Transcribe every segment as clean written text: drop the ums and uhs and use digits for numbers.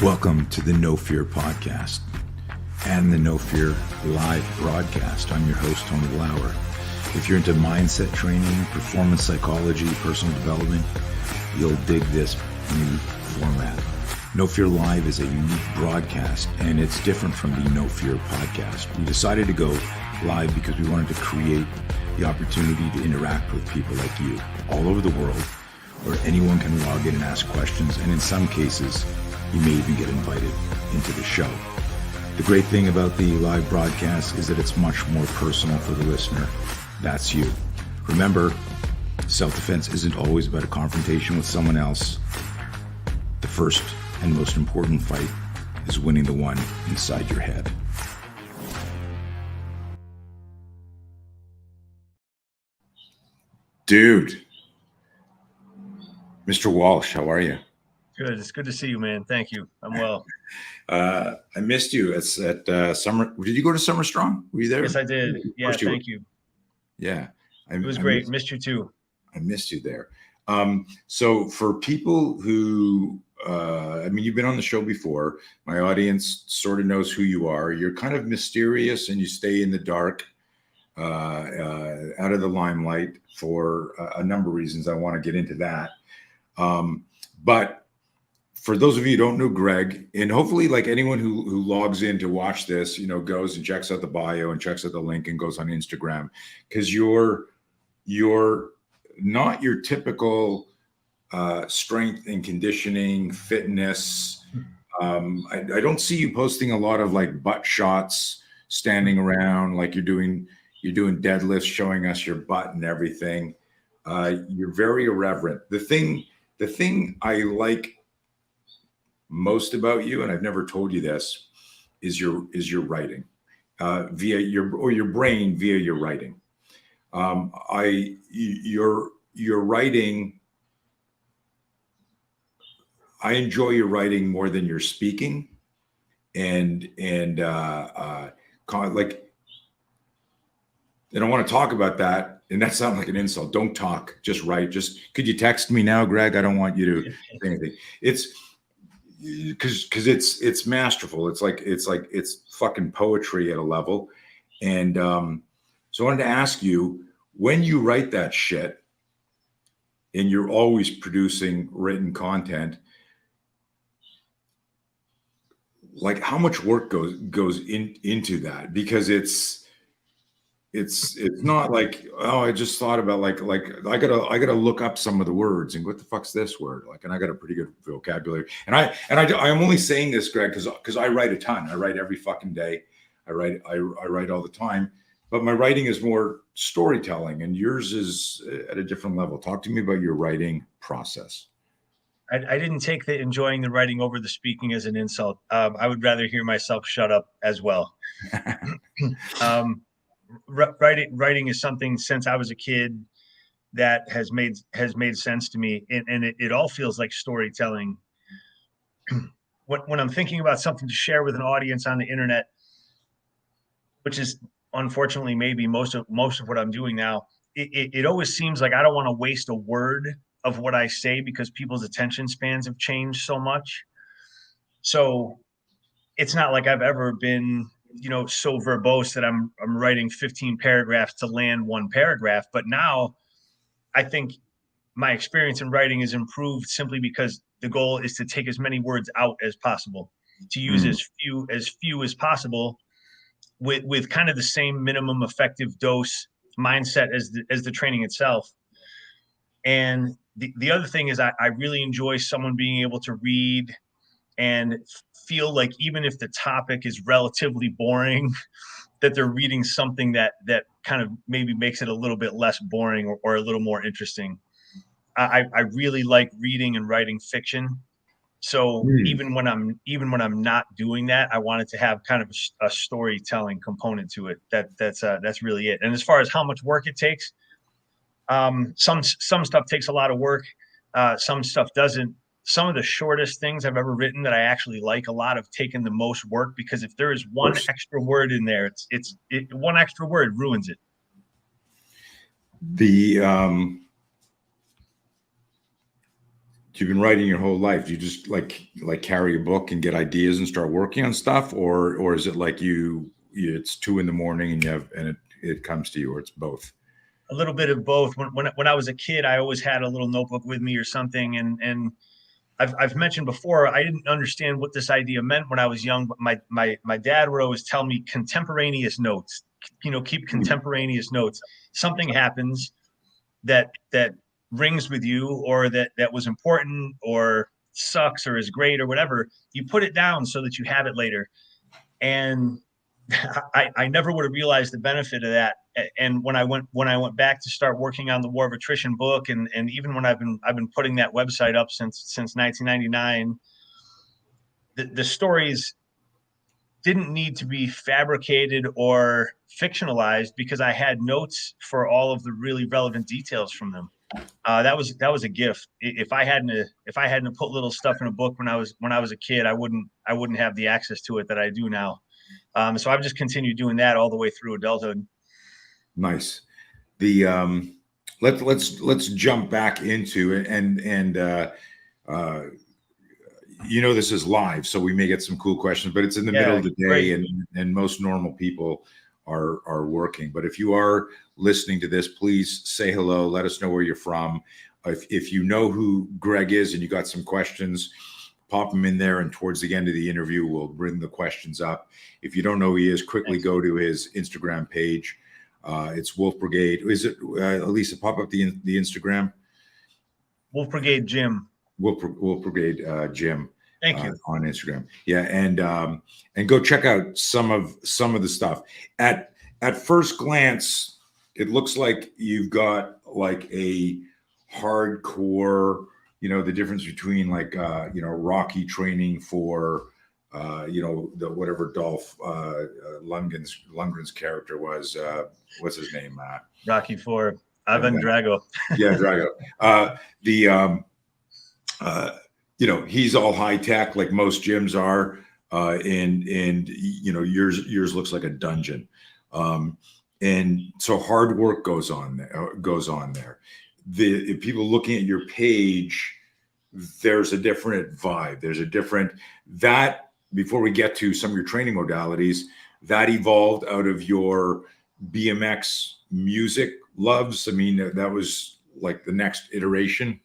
Welcome to the No Fear podcast and the No Fear live broadcast. I'm your host, Tony Lauer. If you're into mindset training, performance psychology, personal development, you'll dig this new format. No Fear Live is a unique broadcast, and it's different from the No Fear podcast. We decided to go live because we wanted to create the opportunity to interact with people like you all over the world, where anyone can log in and ask questions, and in some cases, you may even get invited into the show. The great thing about the live broadcast is that it's much more personal for the listener. That's you. Remember, self-defense isn't always about a confrontation with someone else. The first and most important fight is winning the one inside your head. Dude, Mr. Walsh, how are you? Good. It's good to see you, man. Thank you. I'm well. I missed you. It's at Summer. Did you go to Summer Strong? Were you there? Yes, I did. Yeah, thank you. Yeah. It was great. Missed you too. I missed you there. So for people who, you've been on the show before. My audience sort of knows who you are. You're kind of mysterious and you stay in the dark, out of the limelight for a number of reasons. I want to get into that. But for those of you who don't know Greg, and hopefully like anyone who logs in to watch this, goes and checks out the bio and checks out the link and goes on Instagram, because you're not your typical strength and conditioning, fitness. I don't see you posting a lot of like butt shots, standing around like you're doing deadlifts, showing us your butt and everything. You're very irreverent. The thing I like most about you, and I've never told you this, is your writing, via your brain via your writing. Your writing, I enjoy your writing more than your speaking, and I don't want to talk about that. And that sounds like an insult. Don't talk, just write. Just, could you text me now, Greg? I don't want you to say anything. It's because it's masterful. It's fucking poetry at a level. And so I wanted to ask you, when you write that shit and you're always producing written content, like how much work goes into that? Because it's not like, oh, I just thought about like I gotta look up some of the words and what the fuck's this word, like, and I got a pretty good vocabulary. And I'm only saying this, Greg, because I write a ton. I write every fucking day. I write all the time. But my writing is more storytelling, and yours is at a different level. Talk to me about your writing process. I didn't take the enjoying the writing over the speaking as an insult. I would rather hear myself shut up as well. Writing is something since I was a kid that has made sense to me, and it all feels like storytelling. When I'm thinking about something to share with an audience on the internet, which is unfortunately maybe most of what I'm doing now, it always seems like I don't want to waste a word of what I say because people's attention spans have changed so much. So it's not like I've ever been so verbose that I'm writing 15 paragraphs to land one paragraph. But now I think my experience in writing is improved simply because the goal is to take as many words out as possible, to use as few as possible, with kind of the same minimum effective dose mindset as the training itself. And the other thing is I really enjoy someone being able to read and feel like even if the topic is relatively boring, that they're reading something that kind of maybe makes it a little bit less boring or a little more interesting. I really like reading and writing fiction. So even when I'm not doing that, I want it to have kind of a storytelling component to it. That's really it. And as far as how much work it takes, some stuff takes a lot of work. Some stuff doesn't. Some of the shortest things I've ever written that I actually like a lot have taken the most work, because if there is one extra word in there, it's one extra word ruins it. You've been writing your whole life. Do you just like carry a book and get ideas and start working on stuff, or is it like it's 2 a.m. and it comes to you, or it's both? A little bit of both. When I was a kid, I always had a little notebook with me or something, and I've mentioned before, I didn't understand what this idea meant when I was young, but my dad would always tell me contemporaneous notes. Keep contemporaneous notes. Something happens that rings with you, or that was important, or sucks, or is great, or whatever. You put it down so that you have it later. And I never would have realized the benefit of that. And when I went back to start working on the War of Attrition book, and even when I've been putting that website up since 1999, the stories didn't need to be fabricated or fictionalized, because I had notes for all of the really relevant details from them. That was a gift. If I hadn't put little stuff in a book when I was a kid, I wouldn't have the access to it that I do now. So I've just continued doing that all the way through adulthood. Nice. The let's jump back into it, and this is live, so we may get some cool questions, but it's in the middle of the day, and most normal people are working. But if you are listening to this, please say hello. Let us know where you're from. If you know who Greg is and you got some questions, pop them in there, and towards the end of the interview, we'll bring the questions up. If you don't know who he is, quickly go to his Instagram page. It's Wolf Brigade. Is it, Elisa, pop up the Instagram? Wolf Brigade Gym. Wolf Brigade Gym. Thank you. On Instagram. Yeah. And go check out some of the stuff. At first glance, it looks like you've got like a hardcore, the difference between like, Rocky training for, the whatever Dolph Lundgren's character was, what's his name? Rocky IV, Ivan Drago. Yeah, Drago. He's all high tech, like most gyms are, and yours looks like a dungeon. And so hard work goes on there. If people looking at your page, there's a different vibe. There's a different that. Before we get to some of your training modalities, that evolved out of your BMX music loves. I mean, that was like the next iteration.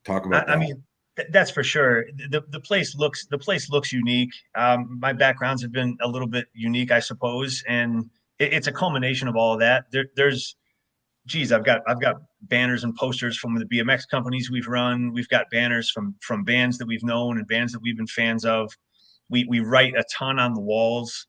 Talk about that. I mean, that's for sure. The place looks unique. My backgrounds have been a little bit unique, I suppose, and it's a culmination of all of that. I've got banners and posters from the BMX companies we've run. We've got banners from bands that we've known and bands that we've been fans of. We write a ton on the walls,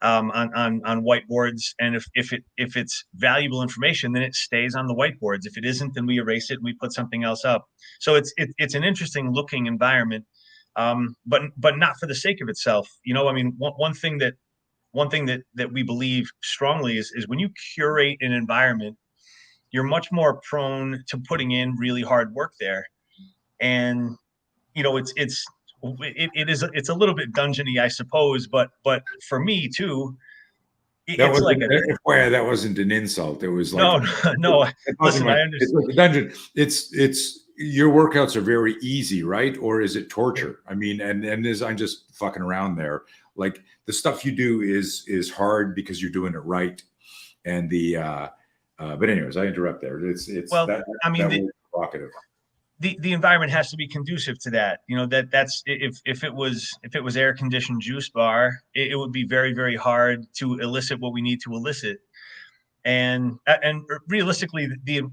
on whiteboards, and if it's valuable information, then it stays on the whiteboards. If it isn't, then we erase it and we put something else up. So it's an interesting looking environment, but not for the sake of itself. I mean, one thing that we believe strongly is when you curate an environment, you're much more prone to putting in really hard work there, and it's a little bit dungeony, I suppose, but for me too, that wasn't an insult. It was like no. Listen, I understand. It's like a dungeon. It's your workouts are very easy, right? Or is it torture? I mean, and I'm just fucking around there. Like the stuff you do is hard because you're doing it right, and but anyways, I interrupt there. That provocative. The environment has to be conducive to that. That's if it was air conditioned juice bar, it would be very, very hard to elicit what we need to elicit. And realistically, the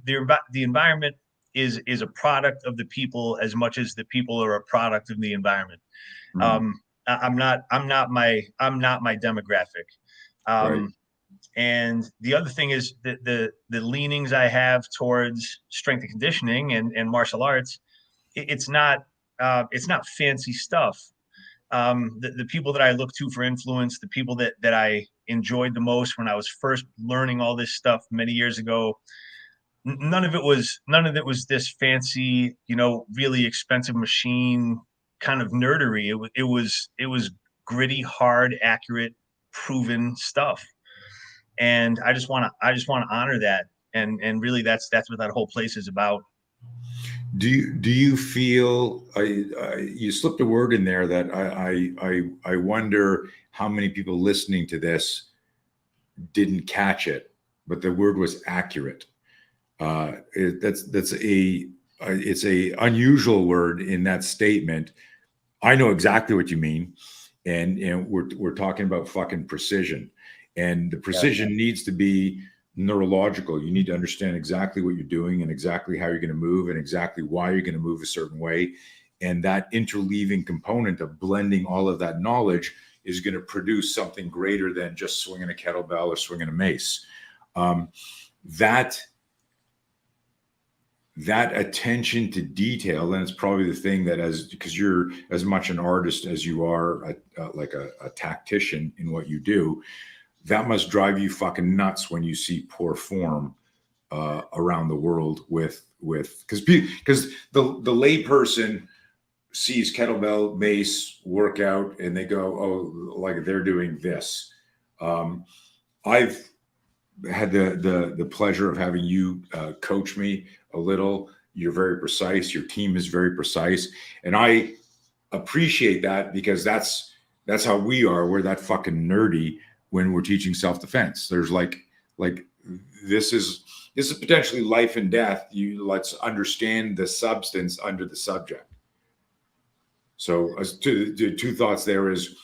environment is a product of the people as much as the people are a product of the environment. Mm-hmm. I'm not my demographic. Right. And the other thing is the leanings I have towards strength and conditioning and martial arts. It's not fancy stuff. The people that I look to for influence, the people that I enjoyed the most when I was first learning all this stuff many years ago, none of it was this fancy, really expensive machine kind of nerdery. It was gritty, hard, accurate, proven stuff. And I just want to honor that, and really that's what that whole place is about. Do you feel you slipped a word in there that I wonder how many people listening to this didn't catch it, but the word was accurate. That's a it's a unusual word in that statement. I know exactly what you mean, and we're talking about fucking precision, and the precision needs to be neurological. You need to understand exactly what you're doing and exactly how you're going to move and exactly why you're going to move a certain way, and that interleaving component of blending all of that knowledge is going to produce something greater than just swinging a kettlebell or swinging a mace. That attention to detail, and it's probably the thing that, because you're as much an artist as you are like a tactician in what you do, that must drive you fucking nuts when you see poor form around the world with because the layperson sees kettlebell, mace, workout, and they go, oh, like they're doing this. I've had the pleasure of having you coach me a little. You're very precise. Your team is very precise, and I appreciate that, because that's how we are. We're that fucking nerdy when we're teaching self-defense. There's like this is potentially life and death. Let's understand the substance under the subject. So two thoughts there is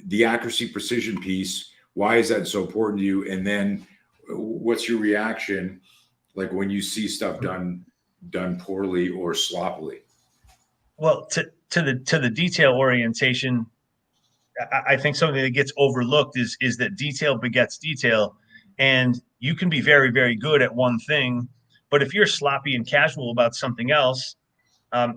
the accuracy precision piece. Why is that so important to you? And then what's your reaction like when you see stuff done poorly or sloppily? Well, to the detail orientation, I think something that gets overlooked is that detail begets detail, and you can be very, very good at one thing, but if you're sloppy and casual about something else,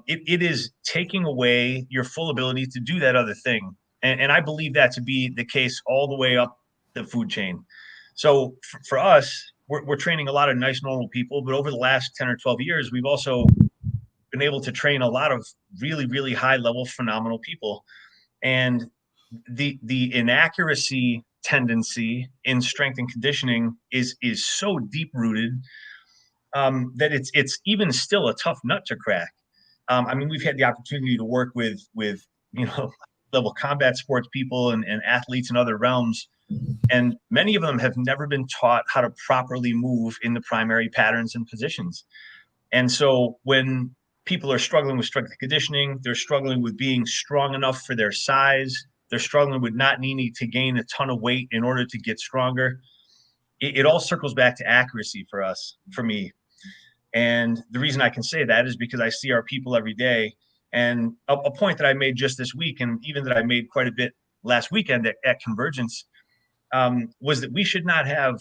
it is taking away your full ability to do that other thing. And I believe that to be the case all the way up the food chain. So for us, we're training a lot of nice, normal people, but over the last 10 or 12 years, we've also been able to train a lot of really, really high level, phenomenal people. And the inaccuracy tendency in strength and conditioning is so deep rooted that it's even still a tough nut to crack. I mean, we've had the opportunity to work with level combat sports people and athletes in other realms, and many of them have never been taught how to properly move in the primary patterns and positions. And so when people are struggling with strength and conditioning, they're struggling with being strong enough for their size, they're struggling with not needing to gain a ton of weight in order to get stronger. It all circles back to accuracy for me. And the reason I can say that is because I see our people every day. And a point that I made just this week, and even that I made quite a bit last weekend at Convergence, was that we should not have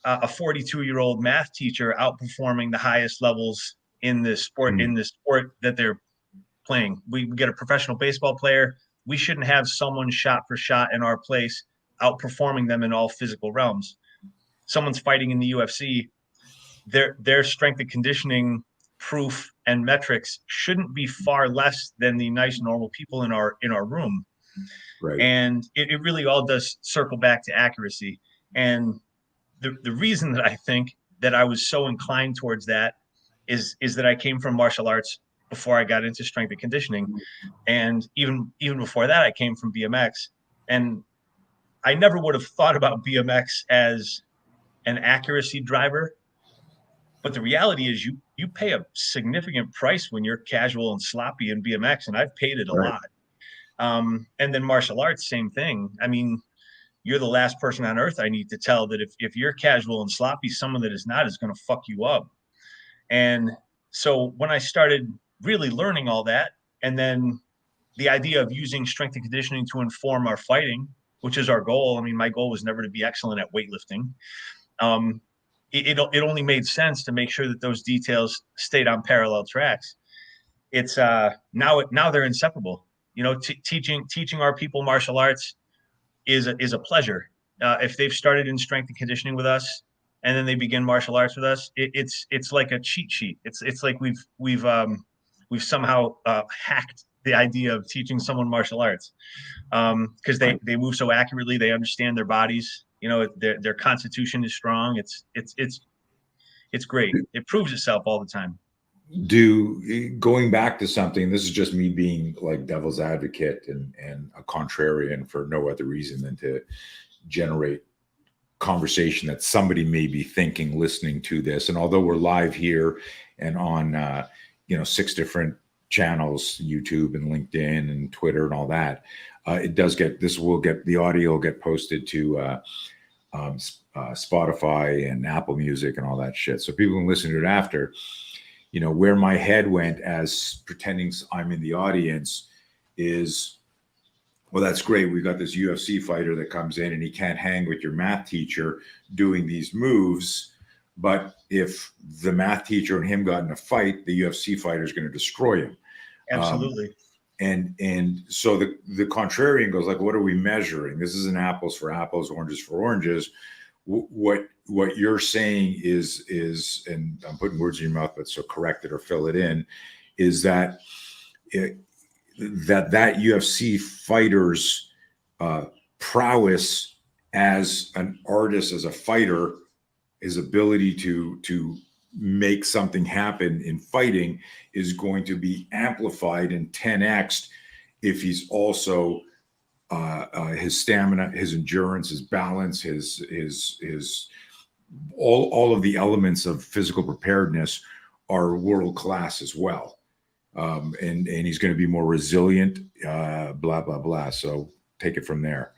a 42-year-old math teacher outperforming the highest levels in the sport that they're playing. We get a professional baseball player. We shouldn't have someone shot for shot in our place outperforming them in all physical realms. Someone's fighting in the UFC. Their strength and conditioning proof and metrics shouldn't be far less than the nice, normal people in our room. Right. And it really all does circle back to accuracy. And the reason that I think that I was so inclined towards that is that I came from martial arts before I got into strength and conditioning. And even before that, I came from BMX. And I never would have thought about BMX as an accuracy driver. But the reality is you pay a significant price when you're casual and sloppy in BMX, and I've paid it a lot. And then martial arts, same thing. I mean, you're the last person on earth I need to tell that if you're casual and sloppy, someone that is not is going to fuck you up. And so when I started really learning all that, and then the idea of using strength and conditioning to inform our fighting, which is our goal. I mean, my goal was never to be excellent at weightlifting. It only made sense to make sure that those details stayed on parallel tracks. It's now they're inseparable. You know, teaching our people martial arts is a pleasure. If they've started in strength and conditioning with us, and then they begin martial arts with us, it's like a cheat sheet. It's like we've somehow hacked the idea of teaching someone martial arts, because they move so accurately, they understand their bodies. You know, their constitution is strong. It's great. It proves itself all the time. going back to something, this is just me being like devil's advocate and a contrarian for no other reason than to generate conversation that somebody may be thinking listening to this. And although we're live here and on 6 different channels, YouTube and LinkedIn and Twitter and all that, the audio will get posted to Spotify and Apple Music and all that shit, so people can listen to it after. Where my head went as pretending I'm in the audience is, well, that's great. We got this UFC fighter that comes in and he can't hang with your math teacher doing these moves. But if the math teacher and him got in a fight, the UFC fighter is going to destroy him. Absolutely. And so the contrarian goes like, what are we measuring? This isn't apples for apples, oranges for oranges. What you're saying is, and I'm putting words in your mouth, but so correct it or fill it in, is that that UFC fighter's prowess as an artist, as a fighter, his ability to make something happen in fighting is going to be amplified in 10x if he's also his stamina, his endurance, his balance, his all of the elements of physical preparedness are world class as well. And he's going to be more resilient, blah, blah, blah. So take it from there.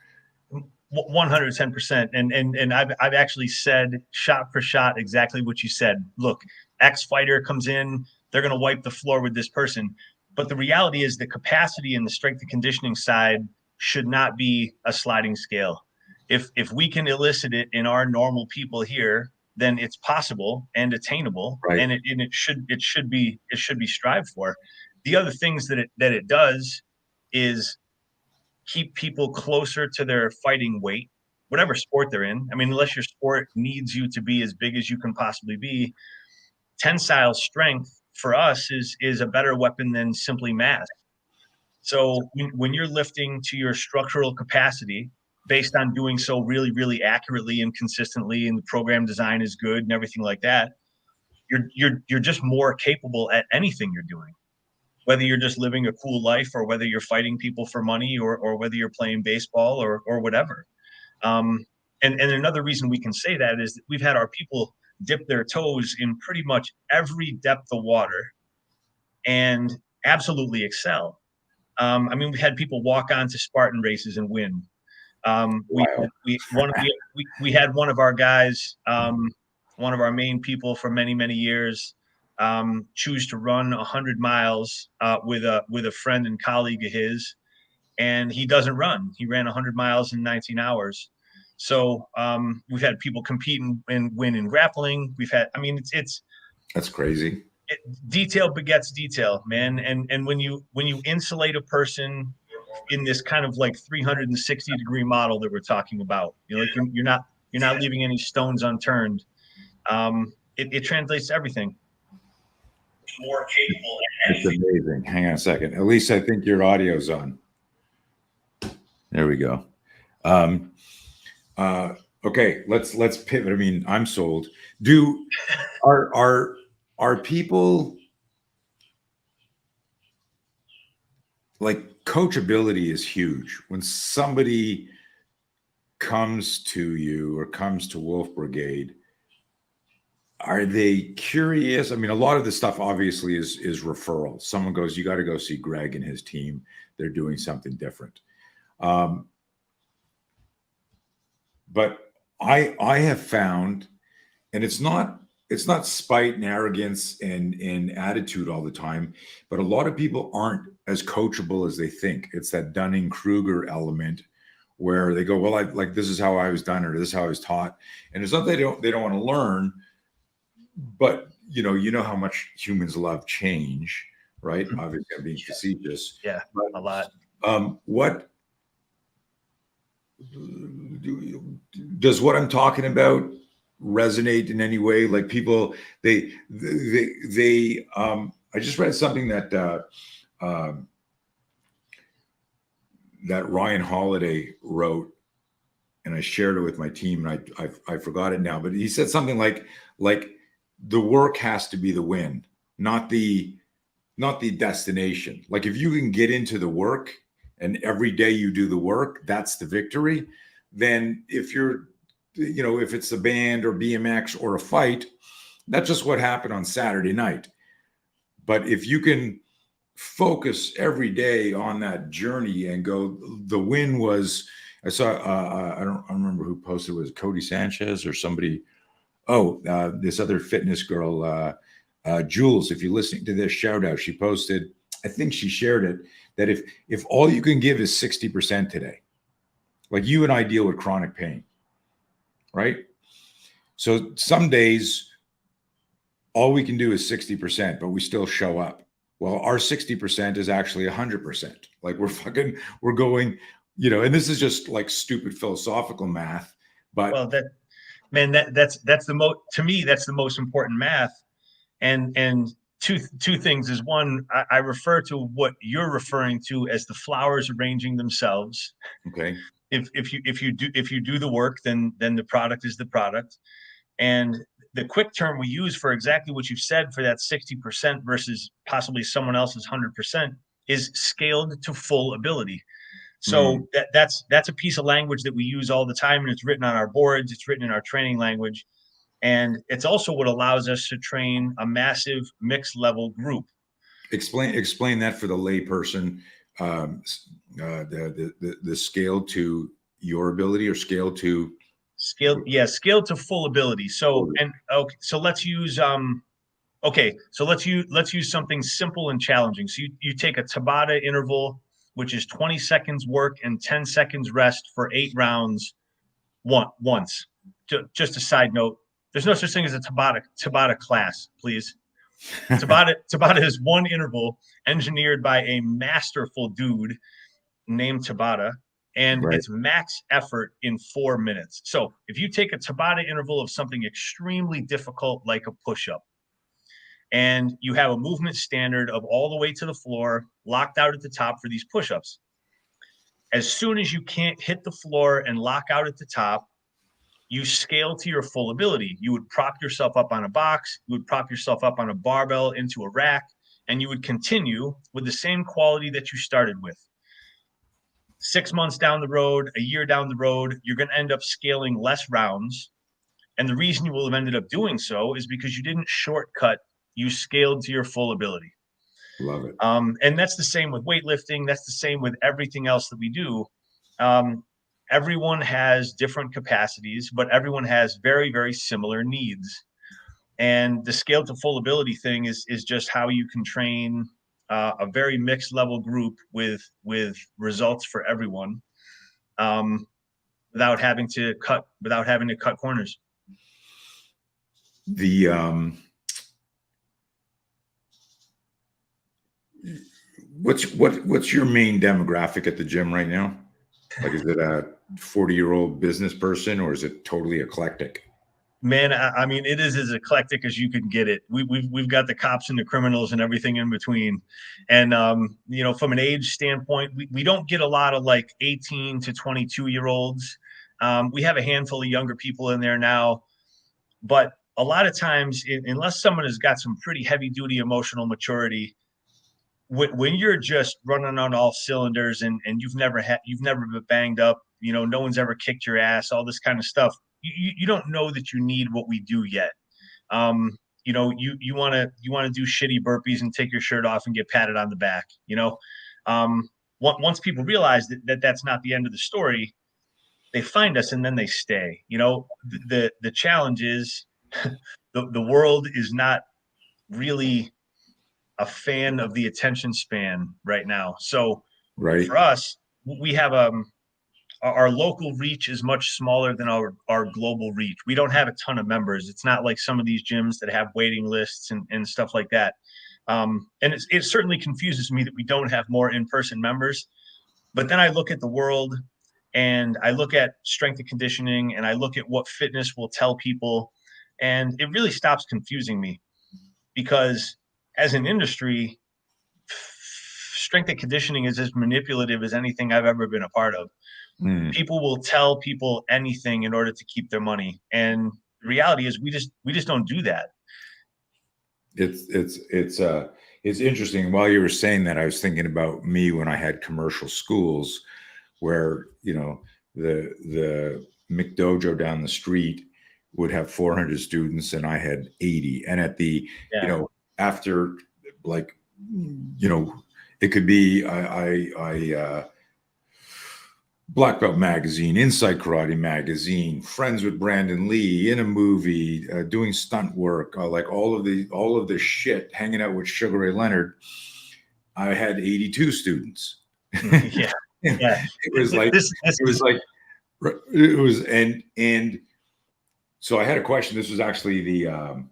110%. And I've actually said shot for shot exactly what you said. Look, X fighter comes in, they're going to wipe the floor with this person. But the reality is the capacity and the strength and conditioning side should not be a sliding scale. If we can elicit it in our normal people here, then it's possible and attainable, right. And it should be strived for. The other things that it does is keep people closer to their fighting weight, whatever sport they're in. I mean, unless your sport needs you to be as big as you can possibly be, tensile strength for us is a better weapon than simply mass. So when you're lifting to your structural capacity based on doing so really, really accurately and consistently, and the program design is good and everything like that, you're just more capable at anything you're doing, whether you're just living a cool life or whether you're fighting people for money or whether you're playing baseball or whatever. And another reason we can say that is that we've had our people dip their toes in pretty much every depth of water and absolutely excel. I mean, we had people walk onto Spartan races and win. We had one of our guys, one of our main people for many, many years, choose to run 100 miles with a friend and colleague of his, and he doesn't run. He ran 100 miles in 19 hours. So we've had people compete and win in grappling. It's that's crazy. Detail begets detail, man. And when you insulate a person in this kind of like 360-degree model that we're talking about, like you're not leaving any stones unturned. It translates to everything. More capable. It's amazing. Hang on a second. At least I think your audio's on. There we go. Okay, let's pivot. I mean, I'm sold. Are people like coachability is huge. When somebody comes to you or comes to Wolf Brigade, are they curious? I mean, a lot of the stuff obviously is referral. Someone goes, you got to go see Greg and his team. They're doing something different. But I have found, and it's not spite and arrogance and attitude all the time, but a lot of people aren't as coachable as they think. It's that Dunning-Kruger element where they go, well, this is how I was done, or this is how I was taught. And it's not that they don't want to learn, but you know how much humans love change, right? Mm-hmm. Obviously, I'm being facetious. Yeah, but, a lot. What does what I'm talking about resonate in any way? Like people, they I just read something that that Ryan Holiday wrote, and I shared it with my team, and I forgot it now, but he said something like the work has to be the win. not the destination. Like if you can get into the work and every day you do the work, that's the victory. Then if you're, if it's a band or BMX or a fight, that's just what happened on Saturday night. But if you can focus every day on that journey and go, the win was, I saw, I don't remember who posted it, was Cody Sanchez or somebody. This other fitness girl, Jules, if you're listening to this, shout out. She posted, I think she shared it, that if all you can give is 60% today, like you and I deal with chronic pain, right? So some days all we can do is 60%, but we still show up. Well, our 60% is actually 100%. Like we're going, and this is just like stupid philosophical math, but well, that's the most, to me, that's the most important math. And two things is, one, I refer to what you're referring to as the flowers arranging themselves. okay. If you do the work, then the product is the product. And the quick term we use for exactly what you've said for that 60% versus possibly someone else's 100% is scaled to full ability. So that's a piece of language that we use all the time, and it's written on our boards, it's written in our training language. And it's also what allows us to train a massive mixed level group. Explain that for the layperson. The scale to your ability or scale to scale to full ability. So let's use let's use something simple and challenging. So you take a Tabata interval, which is 20 seconds work and 10 seconds rest for 8 rounds once. Just a side note, there's no such thing as a Tabata class, please. Tabata is one interval engineered by a masterful dude named Tabata, and right. It's max effort in 4 minutes. So if you take a Tabata interval of something extremely difficult like a push-up, and you have a movement standard of all the way to the floor, locked out at the top for these push-ups, as soon as you can't hit the floor and lock out at the top, you scale to your full ability. You would prop yourself up on a box, you would prop yourself up on a barbell into a rack, and you would continue with the same quality that you started with. 6 months down the road, a year down the road, you're going to end up scaling less rounds. And the reason you will have ended up doing so is because you didn't shortcut, you scaled to your full ability. Love it. And that's the same with weightlifting. That's the same with everything else that we do. Everyone has different capacities, but everyone has very, very similar needs. And the scale to full ability thing is just how you can train a very mixed level group with results for everyone, without having to cut corners. What's your main demographic at the gym right now? Like, is it a 40-year-old business person or is it totally eclectic? Man, I mean, it is as eclectic as you can get it. We've got the cops and the criminals and everything in between. And, from an age standpoint, we don't get a lot of like 18 to 22-year-olds. We have a handful of younger people in there now, but a lot of times, unless someone has got some pretty heavy duty emotional maturity, when you're just running on all cylinders and you've never been banged up, no one's ever kicked your ass, all this kind of stuff. You don't know that you need what we do yet. You want to do shitty burpees and take your shirt off and get patted on the back. Once people realize that that's not the end of the story, they find us and then they stay. The challenge is the world is not really a fan of the attention span right now. So right. For us, we have our local reach is much smaller than our global reach. We don't have a ton of members. It's not like some of these gyms that have waiting lists and stuff like that. And it certainly confuses me that we don't have more in-person members. But then I look at the world and I look at strength and conditioning and I look at what fitness will tell people. And it really stops confusing me, because as an industry, strength and conditioning is as manipulative as anything I've ever been a part of. People will tell people anything in order to keep their money. And the reality is we just don't do that. It's interesting. While you were saying that, I was thinking about me when I had commercial schools, where the McDojo down the street would have 400 students, and I had 80. And at the Yeah. after, like, it could be Black Belt Magazine, Inside Karate Magazine, friends with Brandon Lee, in a movie, doing stunt work, like all of the shit, hanging out with Sugar Ray Leonard. I had 82 students. Yeah. Yeah. It was like This it was is like it was and so I had a question. This was actually the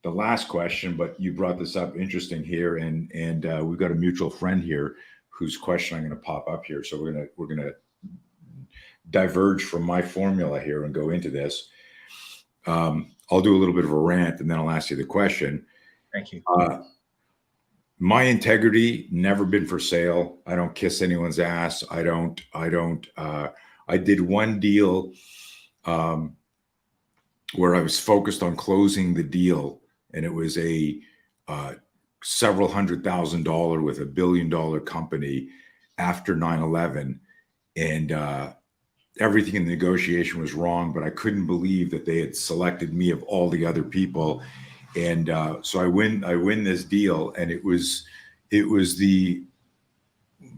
last question, but you brought this up, interesting here, and we've got a mutual friend here whose question I'm going to pop up here. So we're gonna diverge from my formula here and go into this. I'll do a little bit of a rant, and then I'll ask you the question. Thank you. My integrity never been for sale. I don't kiss anyone's ass. I did one deal where I was focused on closing the deal, and it was a several $100,000 with $1 billion company after 9/11, and everything in the negotiation was wrong, but I couldn't believe that they had selected me of all the other people. And so I win this deal, and it was the,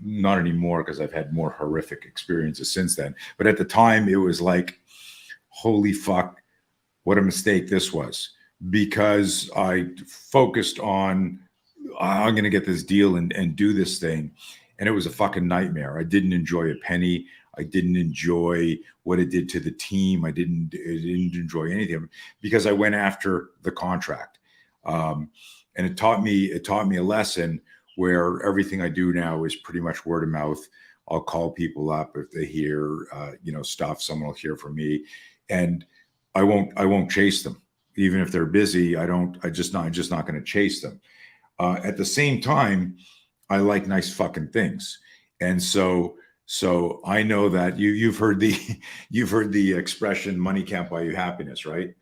not anymore because I've had more horrific experiences since then. But at the time, it was like, holy fuck, what a mistake this was, because I focused on, I'm going to get this deal and do this thing. And it was a fucking nightmare. I didn't enjoy a penny. I didn't enjoy what it did to the team. I didn't enjoy anything, because I went after the contract. And it taught me a lesson where everything I do now is pretty much word of mouth. I'll call people up if they hear, stuff. Someone will hear from me, and I won't chase them, even if they're busy. I'm just not going to chase them. At the same time, I like nice fucking things, and so I know that you've heard the expression, money can't buy you happiness, right?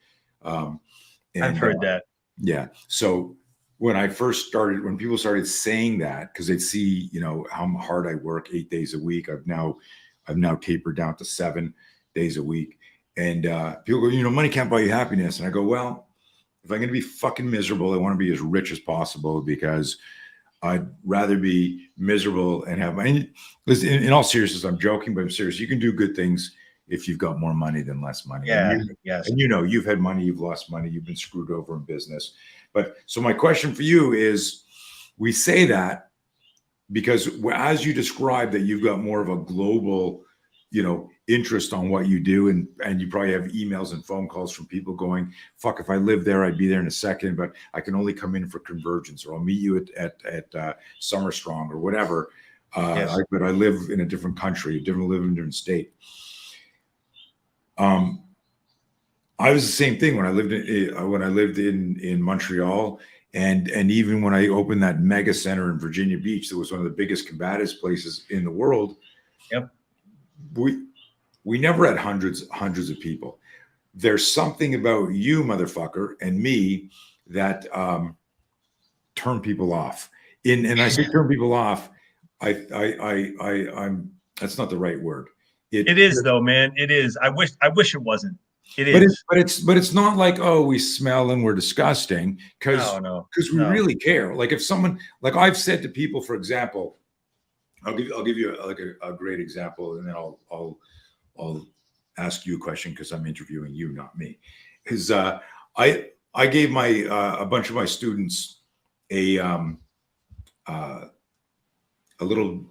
I've heard that. Yeah. So when people started saying that, because they'd see, how hard I work 8 days a week. I've now tapered down to 7 days a week. And people go, money can't buy you happiness. And I go, well, if I'm going to be fucking miserable, I want to be as rich as possible, because I'd rather be miserable and have money. Listen, in all seriousness, I'm joking, but I'm serious. You can do good things if you've got more money than less money. Yeah. And Yes. and you've had money, you've lost money, you've been screwed over in business. But so my question for you is, we say that because as you describe that you've got more of a global, interest on what you do, and you probably have emails and phone calls from people going, fuck, if I lived there, I'd be there in a second, but I can only come in for convergence, or I'll meet you at Summer Strong or whatever. Yes. But I live in a different country, live in a different state. I was the same thing when I lived in Montreal, and even when I opened that mega center in Virginia Beach, that was one of the biggest combatives places in the world. Yep. We never had hundreds of people. There's something about you, motherfucker, and me that turn people off. And I say turn people off. I'm. That's not the right word. It is, though, man. It is. I wish it wasn't. It is. But it's not like, oh, we smell and we're disgusting, because we really care. Like, if someone, like I've said to people, for example, I'll give you a great example, and then I'll ask you a question, because I'm interviewing you, not me. Is I gave a bunch of my students a little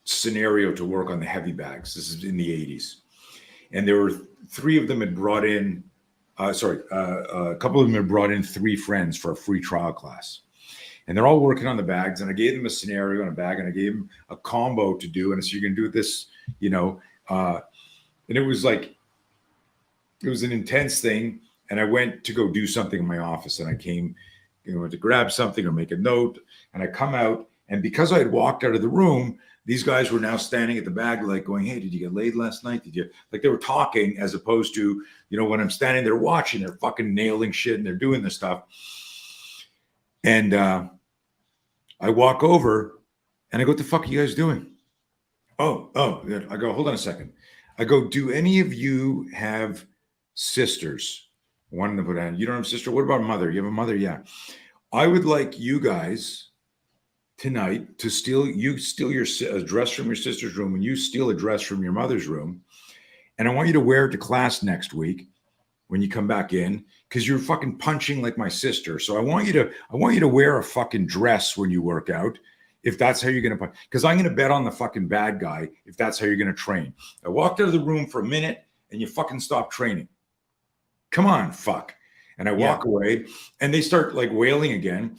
scenario to work on the heavy bags. This is in the 80s. And there were 3 of them had brought in, a couple of them had brought in 3 friends for a free trial class. And they're all working on the bags. And I gave them a scenario on a bag, and I gave them a combo to do. And so you're going to do this, and it was an intense thing. And I went to go do something in my office, and I came, to grab something or make a note. And I come out, and because I had walked out of the room, these guys were now standing at the bag, like going, hey, did you get laid last night? They were talking, as opposed to, when I'm standing there watching, they're fucking nailing shit and they're doing this stuff. And I walk over and I go, what the fuck are you guys doing? Oh, I go, hold on a second. I go, do any of you have sisters? One to put on. You don't have a sister? What about a mother? You have a mother? Yeah. I would like you guys tonight to steal a dress from your sister's room and you steal a dress from your mother's room. And I want you to wear it to class next week when you come back in, because you're fucking punching like my sister. So I want you to wear a fucking dress when you work out, if that's how you're going to punch. Because I'm going to bet on the fucking bad guy if that's how you're going to train. I walked out of the room for a minute and you fucking stopped training. Come on, fuck. And I walk away and they start like wailing again.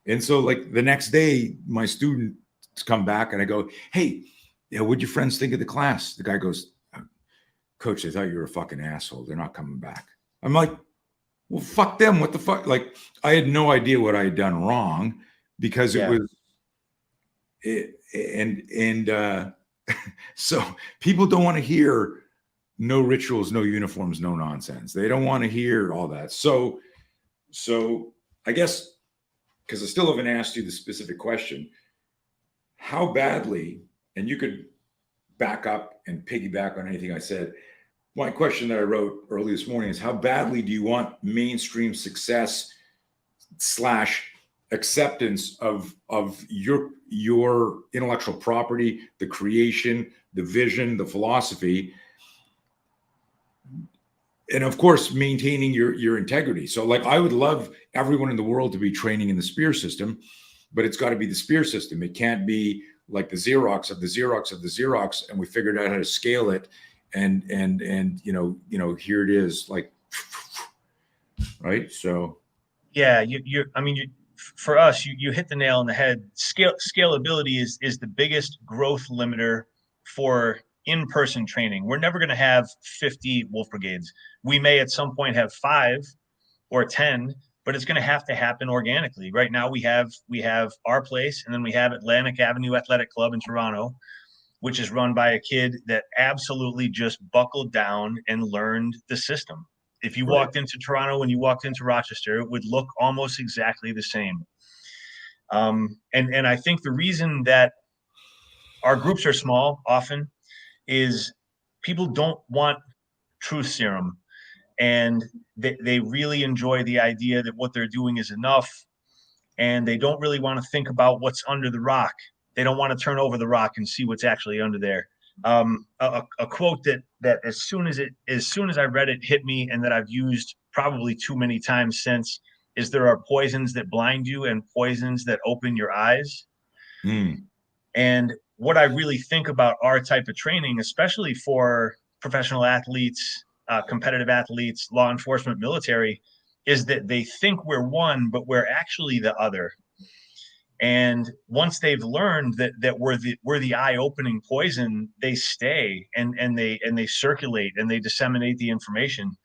And so like the next day, my students come back and I go, hey, what'd your friends think of the class? The guy goes, Coach, they thought you were a fucking asshole. They're not coming back. I'm like, well, fuck them. What the fuck? Like, I had no idea what I had done wrong because it was, so people don't want to hear no rituals, no uniforms, no nonsense. They don't want to hear all that. So I guess, because I still haven't asked you the specific question, how badly, and you could back up and piggyback on anything I said. My question that I wrote early this morning is, how badly do you want mainstream success / acceptance of your intellectual property, the creation, the vision, the philosophy, and of course maintaining your integrity? So like, I would love everyone in the world to be training in the spear system, but it's got to be the spear system. It can't be like the Xerox of the Xerox of the Xerox, and we figured out how to scale it, and here it is, like, right? So for us, you hit the nail on the head. Scalability is the biggest growth limiter for in-person training. We're never going to have 50 Wolf Brigades. We may at some point have 5 or 10, but it's going to have to happen organically. Right now we have our place, and then we have Atlantic Avenue Athletic Club in Toronto, which is run by a kid that absolutely just buckled down and learned the system. If you walked into Toronto and you walked into Rochester, it would look almost exactly the same. And I think the reason that our groups are small often is people don't want truth serum. And they really enjoy the idea that what they're doing is enough, and they don't really want to think about what's under the rock. They don't want to turn over the rock and see what's actually under there. A quote that as soon as I read it hit me, and that I've used probably too many times since, is there are poisons that blind you and poisons that open your eyes. And what I really think about our type of training, especially for professional athletes, competitive athletes, law enforcement, military, is that they think we're one, but we're actually the other. And once they've learned that we're the eye-opening poison, they stay and they circulate and they disseminate the information.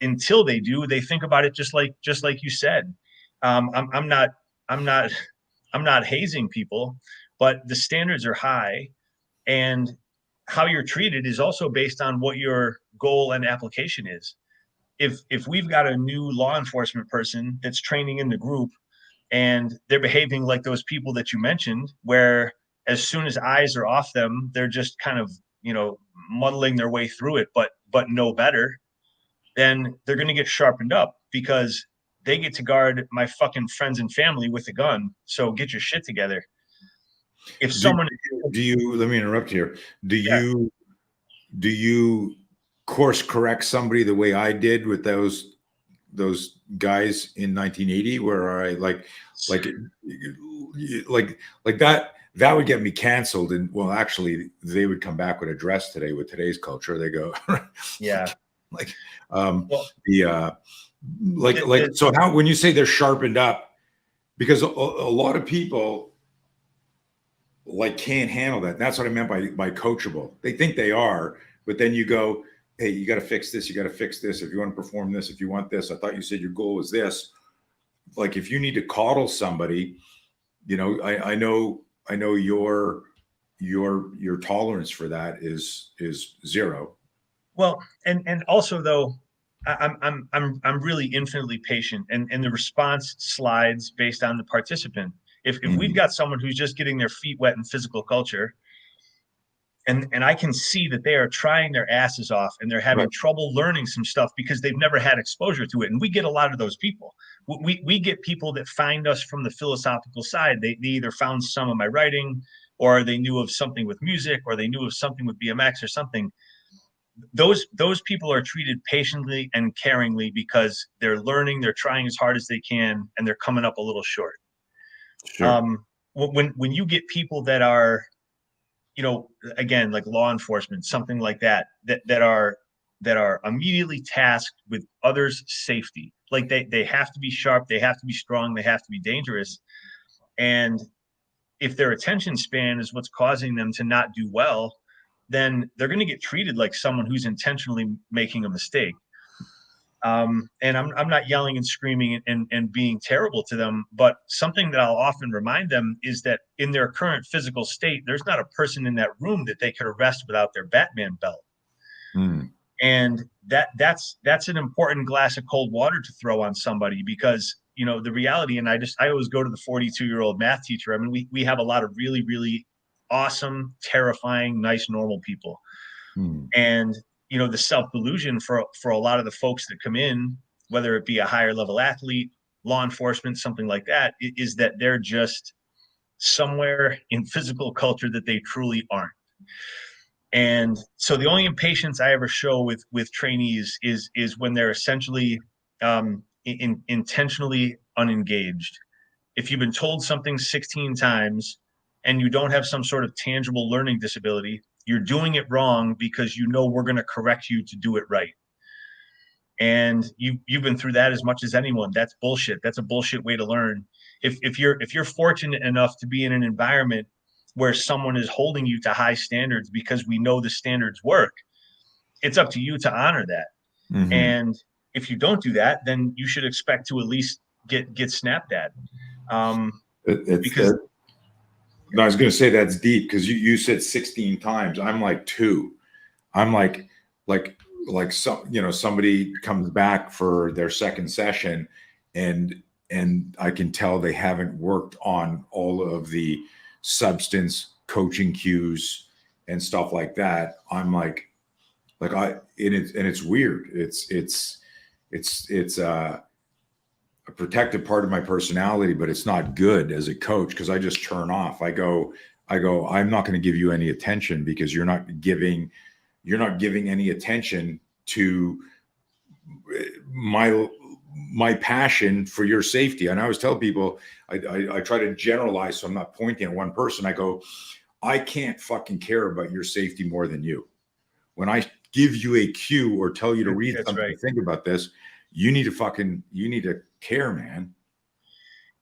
Until they do, they think about it just like you said. I'm not hazing people, but the standards are high, and how you're treated is also based on what your goal and application is. If we've got a new law enforcement person that's training in the group, and they're behaving like those people that you mentioned, where as soon as eyes are off them, they're just kind of, muddling their way through it, but no better, then they're going to get sharpened up, because they get to guard my fucking friends and family with a gun. So get your shit together. If someone do you let me interrupt here. Do you course correct somebody the way I did with those guys in 1980, where I like that would get me canceled? And well, actually they would come back with a dress today with today's culture. They go, so how, when you say they're sharpened up, because a lot of people like can't handle that. That's what I meant by coachable. They think they are, but then you go, hey, you got to fix this. You got to fix this. If you want to perform this, if you want this, I thought you said your goal was this. Like, if you need to coddle somebody, I know your tolerance for that is zero. Well, and also though, I'm really infinitely patient, and the response slides based on the participant. If we've got someone who's just getting their feet wet in physical culture, and I can see that they are trying their asses off and they're having Right. trouble learning some stuff because they've never had exposure to it. And we get a lot of those people. We get people that find us from the philosophical side. They either found some of my writing, or they knew of something with music, or they knew of something with BMX or something. Those people are treated patiently and caringly because they're learning, they're trying as hard as they can, and they're coming up a little short. Sure. When you get people that are, again, like law enforcement, something like that, that are immediately tasked with others' safety. Like they have to be sharp, they have to be strong, they have to be dangerous. And if their attention span is what's causing them to not do well, then they're going to get treated like someone who's intentionally making a mistake. And I'm not yelling and screaming and being terrible to them, but something that I'll often remind them is that in their current physical state, there's not a person in that room that they could arrest without their Batman belt. Mm. And that's an important glass of cold water to throw on somebody, because the reality, and I always go to the 42-year-old math teacher. I mean, we have a lot of really, really awesome, terrifying, nice, normal people. Mm. And the self-delusion for a lot of the folks that come in, whether it be a higher level athlete, law enforcement, something like that, is that they're just somewhere in physical culture that they truly aren't. And so the only impatience I ever show with trainees is when they're essentially intentionally unengaged. If you've been told something 16 times and you don't have some sort of tangible learning disability, you're doing it wrong because we're going to correct you to do it right. And you've been through that as much as anyone. That's bullshit. That's a bullshit way to learn. If you're fortunate enough to be in an environment where someone is holding you to high standards because we know the standards work, it's up to you to honor that. Mm-hmm. And if you don't do that, then you should expect to at least get snapped at. Because no, I was going to say that's deep, because you said 16 times. I'm like 2. I'm like somebody comes back for their second session, and I can tell they haven't worked on all of the substance coaching cues and stuff like that. I'm like it's weird. It's a protective part of my personality, but it's not good as a coach, because I just turn off. I go, I'm not going to give you any attention, because you're not giving any attention to my passion for your safety. And I always tell people, I try to generalize, so I'm not pointing at one person. I go, I can't fucking care about your safety more than you. When I give you a cue or tell you to read something, right, to think about this, you need to care, man.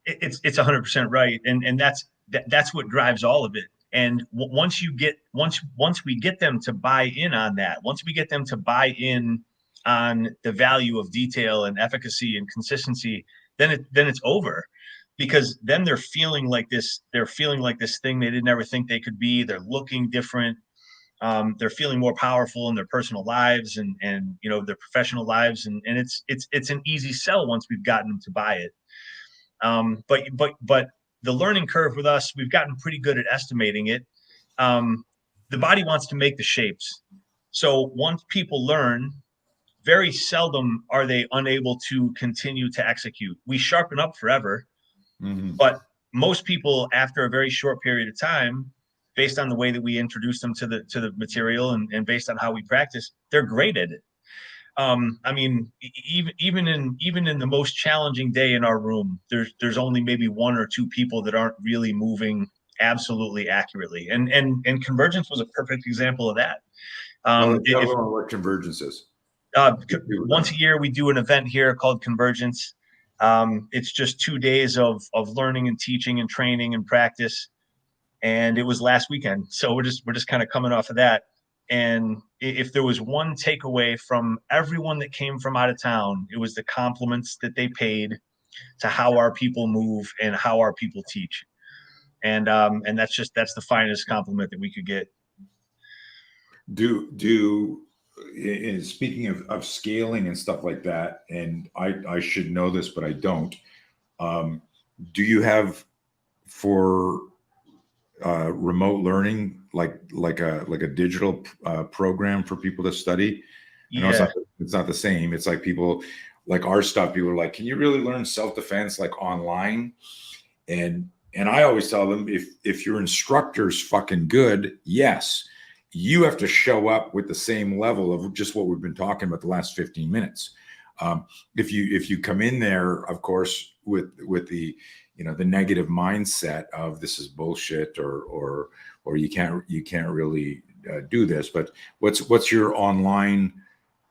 It's 100% right. And that's what drives all of it. And once we get them to buy in on that, once we get them to buy in on the value of detail and efficacy and consistency, then it's over, because then they're feeling like this thing they didn't ever think they could be. They're looking different. They're feeling more powerful in their personal lives and their professional lives. And it's an easy sell once we've gotten them to buy it. But the learning curve with us, we've gotten pretty good at estimating it. The body wants to make the shapes. So once people learn, very seldom are they unable to continue to execute. We sharpen up forever, but most people, after a very short period of time, based on the way that we introduce them to the material and based on how we practice, they're great at it. I mean, even in the most challenging day in our room, there's only maybe 1 or 2 people that aren't really moving absolutely accurately. And convergence was a perfect example of that. What convergence is? Once a year, we do an event here called Convergence. It's just 2 days of learning and teaching and training and practice. And it was last weekend. So we're just kind of coming off of that. And if there was one takeaway from everyone that came from out of town, it was the compliments that they paid to how our people move and how our people teach. And that's the finest compliment that we could get. Do speaking of scaling and stuff like that, and I should know this, but I don't. Do you have for remote learning like a digital program for people to study? I know Yeah. it's not the same. It's like people like our stuff. People are like, can you really learn self-defense like online? And I always tell them if your instructor's fucking good, yes, you have to show up with the same level of just what we've been talking about the last 15 minutes. If you come in there, of course, with the the negative mindset of this is bullshit or you can't really do this. But what's your online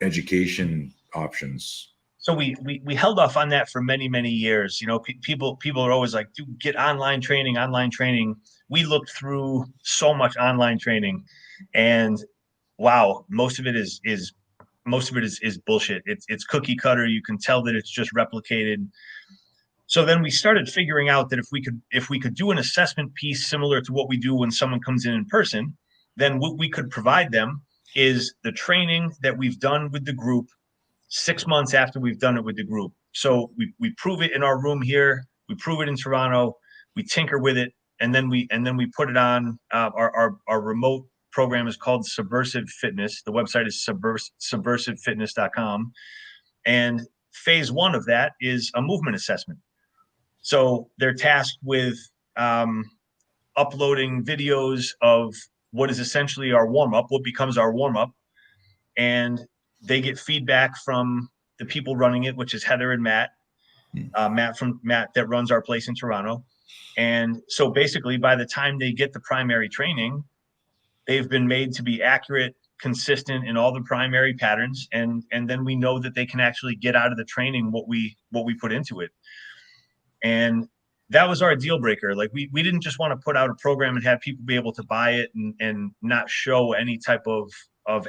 education options? So we held off on that for many years. People are always like, "Dude, get online training, online training." We looked through so much online training, and wow, most of it is bullshit. It's cookie cutter. You can tell that it's just replicated. So then we started figuring out that if we could do an assessment piece similar to what we do when someone comes in person, then what we could provide them is the training that we've done with the group 6 months after we've done it with the group. So we prove it in our room here, we prove it in Toronto, we tinker with it, and then we put it on our remote program is called Subversive Fitness. The website is subversivefitness.com. And phase one of that is a movement assessment. So they're tasked with uploading videos of what is essentially our warm up, what becomes our warm up, and they get feedback from the people running it, which is Heather and Matt. Matt that runs our place in Toronto. And so basically, by the time they get the primary training, they've been made to be accurate, consistent in all the primary patterns, and then we know that they can actually get out of the training what we put into it. And that was our deal breaker. Like we didn't just want to put out a program and have people be able to buy it and not show any type of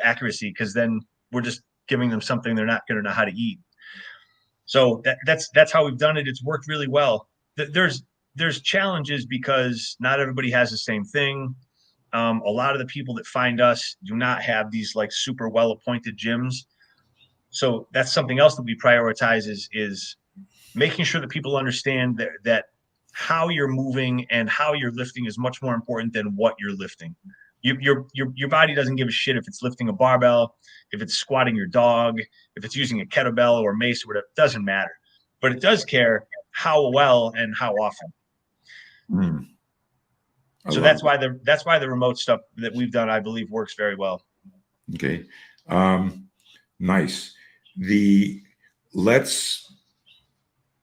accuracy, because then we're just giving them something they're not going to know how to eat. So that's how we've done it. It's worked really well. There's challenges because not everybody has the same thing. A lot of the people that find us do not have these like super well appointed gyms. So that's something else that we prioritize is making sure that people understand that how you're moving and how you're lifting is much more important than what you're lifting. Your body doesn't give a shit if it's lifting a barbell, if it's squatting your dog, if it's using a kettlebell or mace or whatever. It doesn't matter, but it does care how well and how often. So that's why the remote stuff that we've done, I believe, works very well. Okay, nice. Let's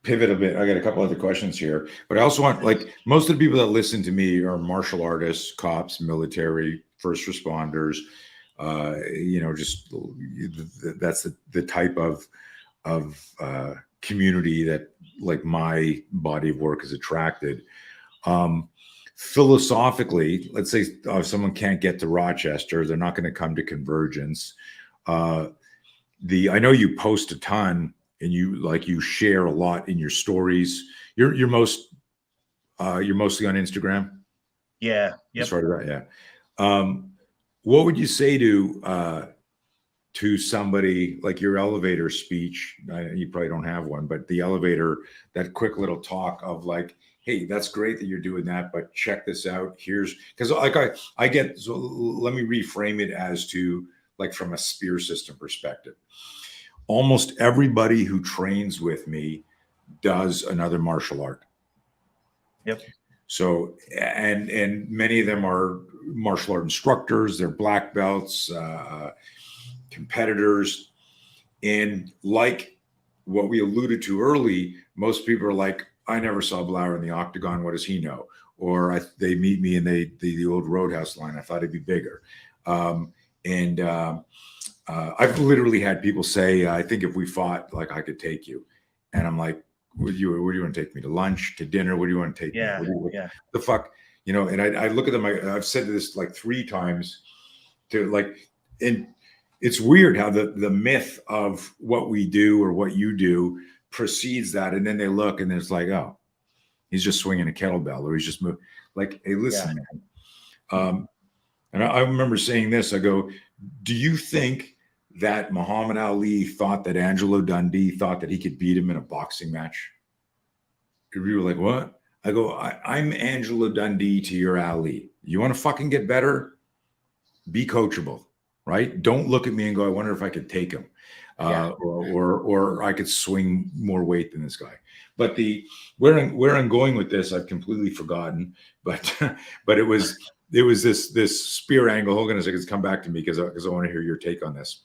pivot a bit. I got a couple other questions here, but I also want, like, most of the people that listen to me are martial artists, cops, military, first responders. Just that's the type of community that like my body of work is attracted. Philosophically, let's say if someone can't get to Rochester, they're not going to come to Convergence. I know you post a ton and you share a lot in your stories. You're mostly on Instagram. Yeah. Yep. That's right. Yeah. What would you say to somebody like your elevator speech? You probably don't have one, but the elevator, that quick little talk of like, hey, that's great that you're doing that, but check this out. Here's, because like I get, so let me reframe it as to like from a spear system perspective. Almost everybody who trains with me does another martial art. Yep. So, and many of them are martial art instructors, they're black belts, competitors. And like what we alluded to early, most people are like, I never saw Blauer in the octagon. What does he know? Or they meet me in the old Roadhouse line. I thought he'd be bigger. I've literally had people say, I think if we fought, like I could take you. And I'm like, where do you want to take me? To lunch, to dinner? Where do you want to take me? Yeah. The fuck? And I look at them, I've said this like 3 times to like, and it's weird how the myth of what we do or what you do precedes that. And then they look and it's like, oh, he's just swinging a kettlebell or he's just moving. Like, hey, listen, man. And I remember saying this, I go, do you think that Muhammad Ali thought that Angelo Dundee thought that he could beat him in a boxing match? We were like, what? I go, I'm Angelo Dundee to your Ali. You want to fucking get better? Be coachable, right? Don't look at me and go, I wonder if I could take him. Or I could swing more weight than this guy. But where I'm going with this, I've completely forgotten. But it was this spear angle. Hold on a second, it's come back to me because I want to hear your take on this.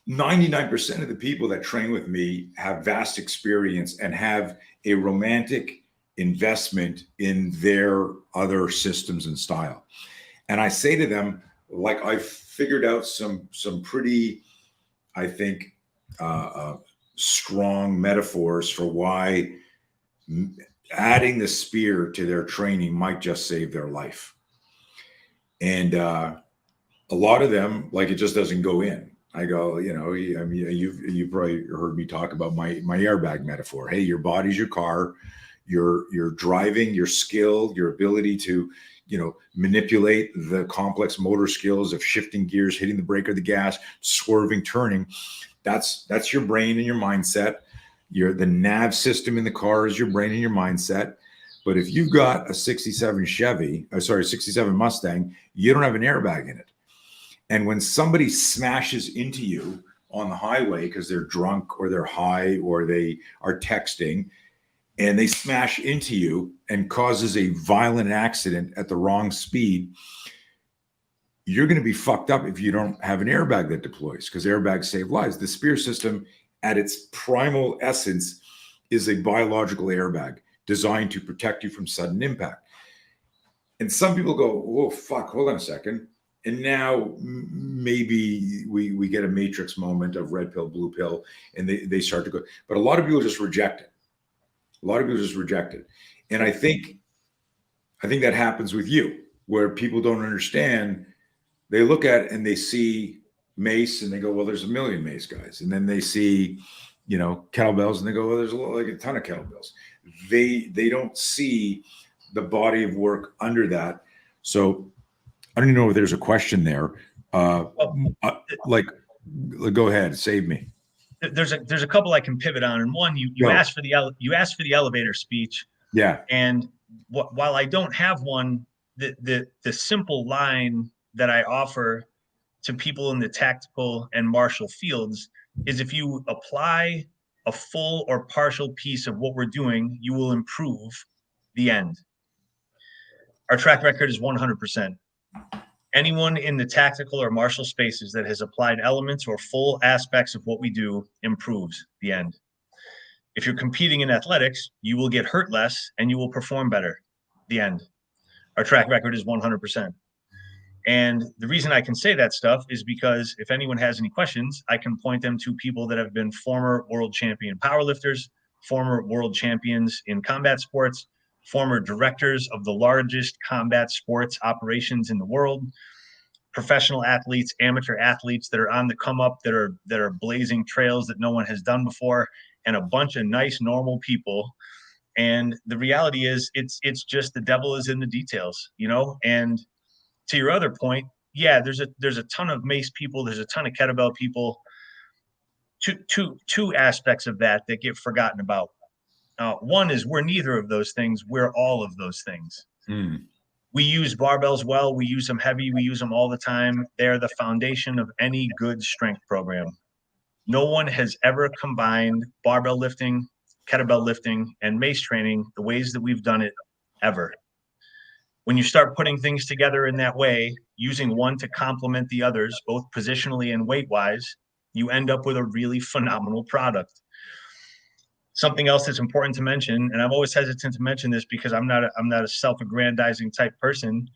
99% of the people that train with me have vast experience and have a romantic investment in their other systems and style. And I say to them, like, I've figured out some pretty, I think, strong metaphors for why adding the spear to their training might just save their life. And a lot of them, like, it just doesn't go in. I go, I mean, you've probably heard me talk about my airbag metaphor. Hey, your body's your car, your driving, your skill, your ability to, manipulate the complex motor skills of shifting gears, hitting the brake or the gas, swerving, turning. That's your brain and your mindset. The nav system in the car is your brain and your mindset. But if you've got a 67 Mustang, you don't have an airbag in it. And when somebody smashes into you on the highway because they're drunk or they're high or they are texting, and they smash into you and causes a violent accident at the wrong speed, you're going to be fucked up if you don't have an airbag that deploys, because airbags save lives. The spear system, at its primal essence, is a biological airbag designed to protect you from sudden impact. And some people go, "Whoa, fuck, hold on a second." And now maybe we get a matrix moment of red pill, blue pill, and they start to go. But a lot of people just reject it. And I think that happens with you, where people don't understand. They look at it and they see mace and they go, well, there's a million mace guys. And then they see, kettlebells and they go, well, there's a ton of kettlebells. They don't see the body of work under that. So I don't even know if there's a question there. Go ahead, save me. There's a couple I can pivot on, and one you asked for the elevator speech. Yeah. And while I don't have one, the simple line that I offer to people in the tactical and martial fields is, if you apply a full or partial piece of what we're doing, you will improve the end. Our track record is 100%. Anyone in the tactical or martial spaces that has applied elements or full aspects of what we do improves the end. If you're competing in athletics, you will get hurt less and you will perform better. The end. Our track record is 100%. And the reason I can say that stuff is because if anyone has any questions, I can point them to people that have been former world champion powerlifters, former world champions in combat sports, former directors of the largest combat sports operations in the world, professional athletes, amateur athletes that are on the come up, that are blazing trails that no one has done before, and a bunch of nice, normal people. And the reality is, it's just the devil is in the details, And to your other point, yeah, there's a ton of mace people, there's a ton of kettlebell people. Two aspects of that get forgotten about. One is, we're neither of those things. We're all of those things. We use barbells well. We use them heavy. We use them all the time. They're the foundation of any good strength program. No one has ever combined barbell lifting, kettlebell lifting, and mace training the ways that we've done it ever. When you start putting things together in that way, using one to complement the others, both positionally and weight-wise, you end up with a really phenomenal product. Something else that's important to mention, and I'm always hesitant to mention this because I'm not a self-aggrandizing type person,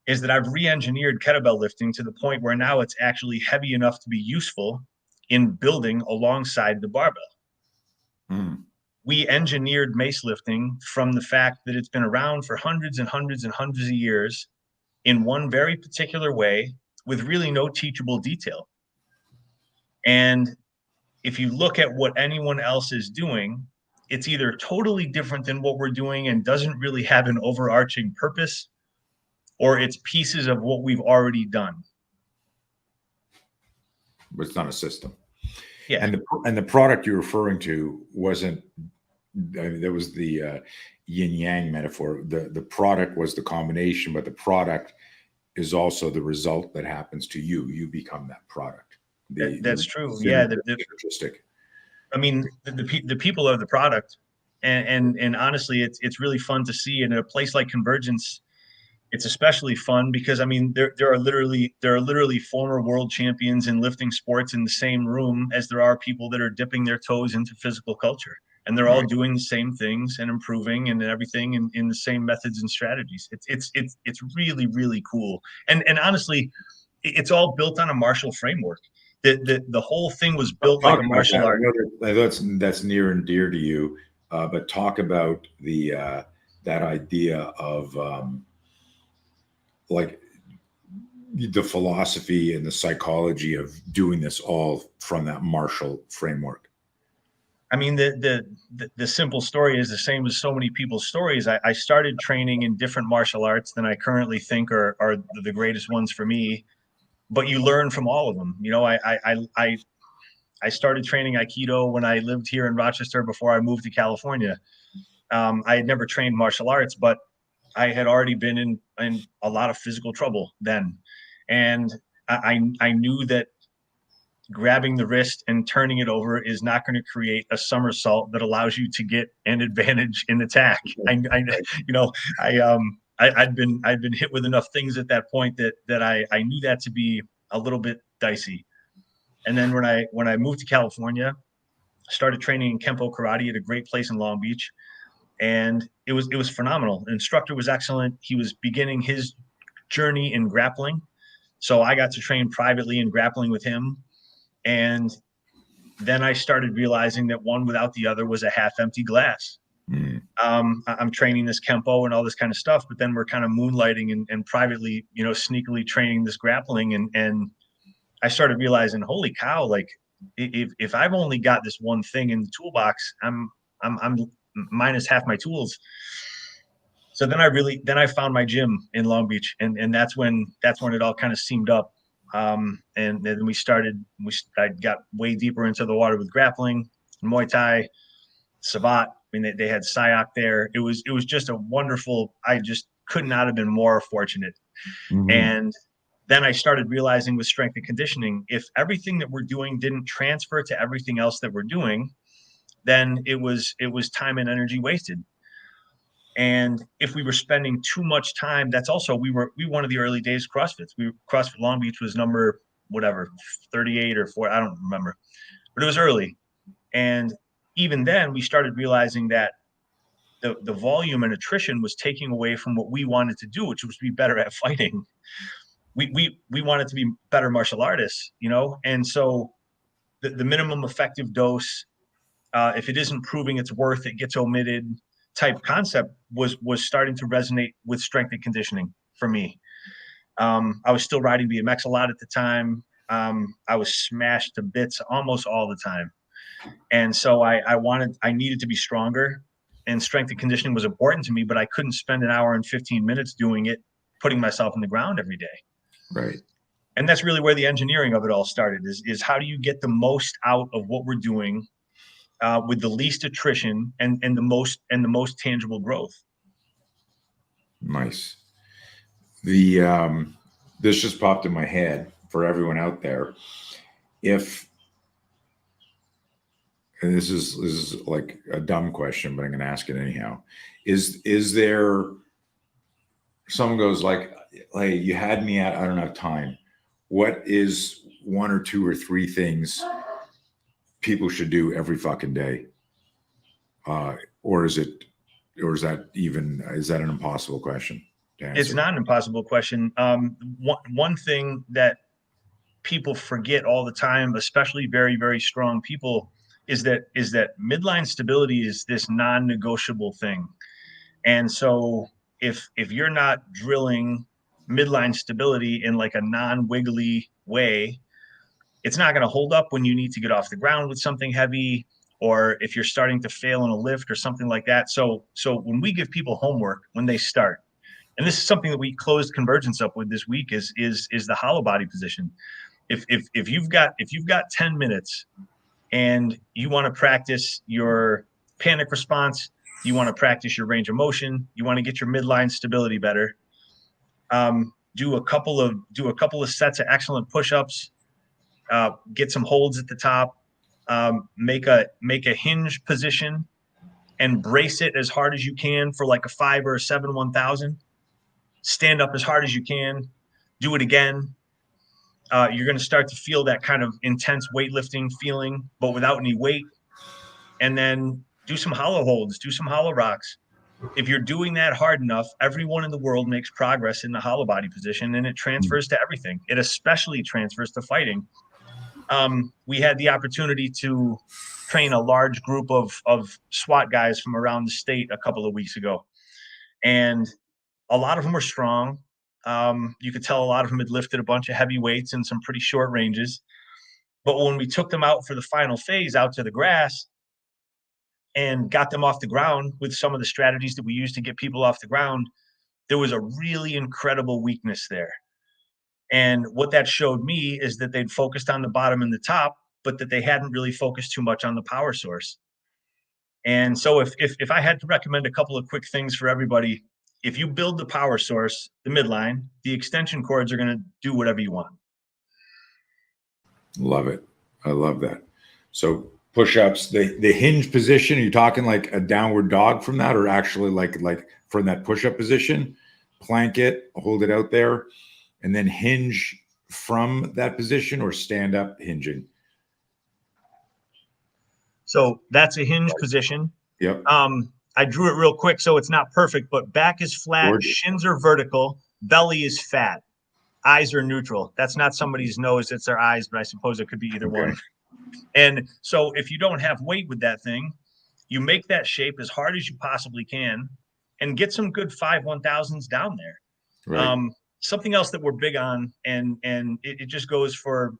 is that I've re-engineered kettlebell lifting to the point where now it's actually heavy enough to be useful in building alongside the barbell. We engineered mace lifting from the fact that it's been around for hundreds and hundreds and hundreds of years in one very particular way with really no teachable detail. And if you look at what anyone else is doing, it's either totally different than what we're doing and doesn't really have an overarching purpose, or it's pieces of what we've already done. but it's not a system. Yeah. And the product you're referring to wasn't, I mean, there was the yin yang metaphor. The product was the combination, but the product is also the result that happens to you. You become that product. That's true. Yeah. Synergistic. I mean, the people are the product, and honestly, it's really fun to see. And in a place like Convergence, it's especially fun because I mean, there are literally former world champions in lifting sports in the same room as there are people that are dipping their toes into physical culture, and they're all doing the same things and improving and everything in the same methods and strategies. It's really, really cool. And honestly, it's all built on a martial framework. The whole thing was built like a martial art. I know that's near and dear to you, but talk about the that idea of like the philosophy and the psychology of doing this all from that martial framework. I mean, the simple story is the same as so many people's stories. I started training in different martial arts than I currently think are the greatest ones for me, but you learn from all of them. You know, I started training Aikido when I lived here in Rochester before I moved to California. I had never trained martial arts, but I had already been in a lot of physical trouble then. And I knew that grabbing the wrist and turning it over is not going to create a somersault that allows you to get an advantage in attack. I'd been hit with enough things at that point that I knew that to be a little bit dicey. And then when I moved to California, started training in Kempo karate at a great place in Long Beach, and it was phenomenal. The instructor was excellent. He was beginning his journey in grappling, so I got to train privately in grappling with him. And then I started realizing that one without the other was a half-empty glass. I'm training this Kempo and all this kind of stuff, but then we're kind of moonlighting and privately, sneakily training this grappling. And I started realizing, holy cow, like if I've only got this one thing in the toolbox, I'm minus half my tools. So then I found my gym in Long Beach, and that's when it all kind of seamed up. And then I got way deeper into the water with grappling, Muay Thai, Savat. I mean, they had Sayak there. It was just a wonderful, I just could not have been more fortunate. Mm-hmm. And then I started realizing with strength and conditioning, if everything that we're doing didn't transfer to everything else that we're doing, then it was time and energy wasted. And if we were spending too much time, that's also, we one of the early days CrossFits. CrossFit Long Beach was number, 38 or 4, I don't remember, but it was early. And even then we started realizing that the volume and attrition was taking away from what we wanted to do, which was be better at fighting. We wanted to be better martial artists, and so the minimum effective dose, if it isn't proving its worth, it gets omitted type concept was starting to resonate with strength and conditioning for me. I was still riding BMX a lot at the time. I was smashed to bits almost all the time. And so I needed to be stronger, and strength and conditioning was important to me, but I couldn't spend an hour and 15 minutes doing it, putting myself in the ground every day. Right. And that's really where the engineering of it all started is how do you get the most out of what we're doing with the least attrition and the most tangible growth. Nice. This just popped in my head for everyone out there. And this is like a dumb question, but I'm going to ask it anyhow. Is there, someone goes like, hey, you had me at, I don't have time. What is 1 or 2 or 3 things people should do every fucking day? Or is that an impossible question to answer? It's not an impossible question. One thing that people forget all the time, especially very, very strong people, is that midline stability is this non-negotiable thing. And so if you're not drilling midline stability in like a non-wiggly way, it's not going to hold up when you need to get off the ground with something heavy, or if you're starting to fail in a lift or something like that. So when we give people homework when they start, and this is something that we closed Convergence up with this week, is the hollow body position. If you've got 10 minutes and you want to practice your panic response, you want to practice your range of motion, you want to get your midline stability better, do a couple of sets of excellent push-ups, get some holds at the top, make a hinge position and brace it as hard as you can for like a 5 or a 7 1000. Stand up as hard as you can, do it again. You're going to start to feel that kind of intense weightlifting feeling, but without any weight. And then do some hollow holds, do some hollow rocks. If you're doing that hard enough, everyone in the world makes progress in the hollow body position, and it transfers to everything. It especially transfers to fighting. We had the opportunity to train a large group of SWAT guys from around the state a couple of weeks ago. And a lot of them were strong. You could tell a lot of them had lifted a bunch of heavy weights in some pretty short ranges. But when we took them out for the final phase out to the grass and got them off the ground with some of the strategies that we use to get people off the ground, there was a really incredible weakness there. And what that showed me is that they'd focused on the bottom and the top, but that they hadn't really focused too much on the power source. And so if I had to recommend a couple of quick things for everybody, if you build the power source, the midline, the extension cords are going to do whatever you want. Love it. I love that. So push-ups, the hinge position, are you talking like a downward dog from that, or actually like from that push-up position, plank it, hold it out there, and then hinge from that position, or stand up hinging? So that's a hinge position. Yep. I drew it real quick, so it's not perfect, but back is flat, Gorgeous. Shins are vertical, belly is fat, eyes are neutral. That's not somebody's nose, it's their eyes, but I suppose it could be either one. And so if you don't have weight with that thing, you make that shape as hard as you possibly can and get some good 5 1000s down there. Right. Something else that we're big on, and it just goes for,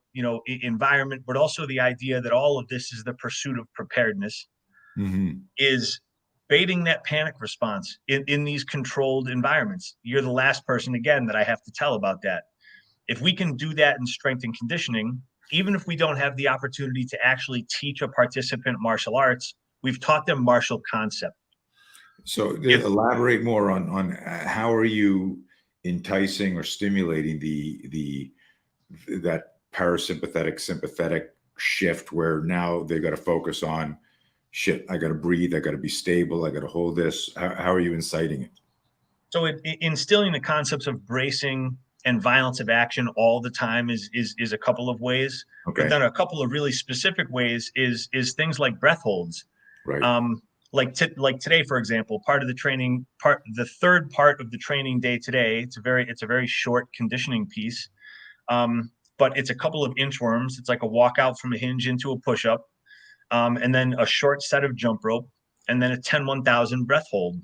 environment, but also the idea that all of this is the pursuit of preparedness, is baiting that panic response in these controlled environments. You're the last person, again, that I have to tell about that. If we can do that in strength and conditioning, even if we don't have the opportunity to actually teach a participant martial arts, we've taught them martial concept. So elaborate more on how are you enticing or stimulating that parasympathetic sympathetic shift, where now they got to focus on, shit, I got to breathe, I got to be stable, I got to hold this. How are you inciting it? So instilling the concepts of bracing and violence of action all the time is a couple of ways. Okay. But then a couple of really specific ways is things like breath holds. Right. Like today, for example, the third part of the training day today, it's a very short conditioning piece. But it's a couple of inchworms. It's like a walk out from a hinge into a push-up, and then a short set of jump rope, and then a 10 1000 breath hold.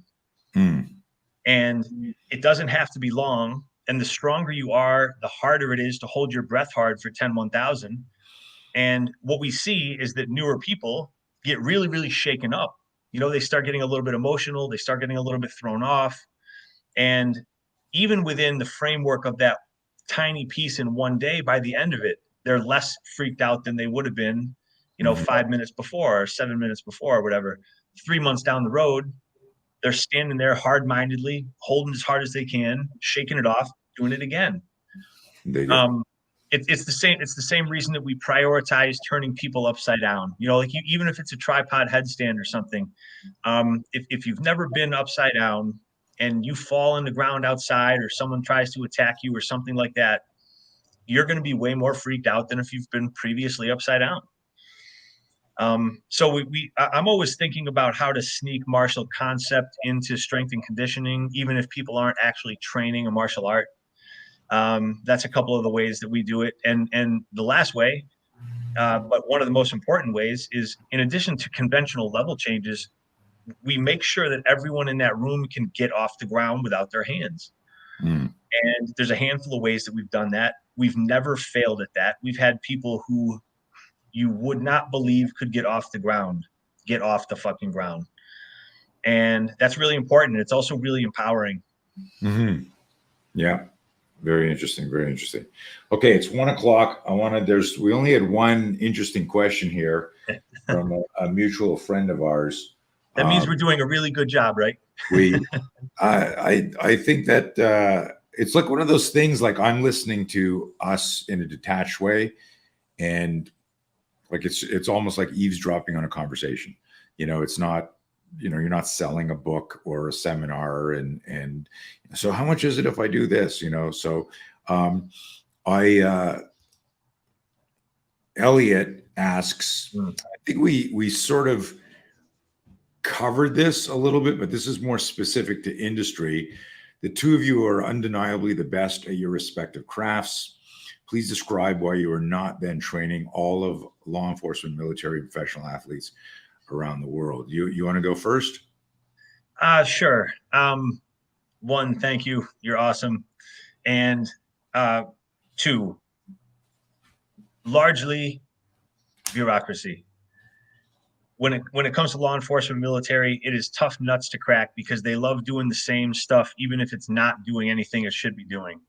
And it doesn't have to be long. And the stronger you are, the harder it is to hold your breath hard for 10 1000. And what we see is that newer people get really, really shaken up. They start getting a little bit emotional. They start getting a little bit thrown off. And even within the framework of that tiny piece in one day, by the end of it, they're less freaked out than they would have been, 5 minutes before or 7 minutes before or whatever. 3 months down the road, they're standing there hard-mindedly, holding as hard as they can, shaking it off, doing it again. It's the same reason that we prioritize turning people upside down. Even if it's a tripod headstand or something, if you've never been upside down and you fall on the ground outside, or someone tries to attack you or something like that, you're going to be way more freaked out than if you've been previously upside down. So I'm always thinking about how to sneak martial concept into strength and conditioning, even if people aren't actually training a martial art. That's a couple of the ways that we do it. And the last way, but one of the most important ways, is in addition to conventional level changes, we make sure that everyone in that room can get off the ground without their hands. And there's a handful of ways that we've done that. We've never failed at that. We've had people who you would not believe could get off the fucking ground. And that's really important. It's also really empowering. Yeah. Very interesting. Very interesting. Okay, it's 1:00. We only had one interesting question here from a mutual friend of ours. That means we're doing a really good job, right? I think that it's like one of those things. Like I'm listening to us in a detached way, and like it's almost like eavesdropping on a conversation. It's not. You're not selling a book or a seminar, and so how much is it if I do this? So I Elliot asks. I think we sort of covered this a little bit, but this is more specific to industry. The two of you are undeniably the best at your respective crafts. Please describe why you are not then training all of law enforcement, military, and professional athletes around the world. You want to go first? Sure. One, thank you. You're awesome. And two, largely bureaucracy. When it comes to law enforcement, military, it is tough nuts to crack because they love doing the same stuff, even if it's not doing anything it should be doing.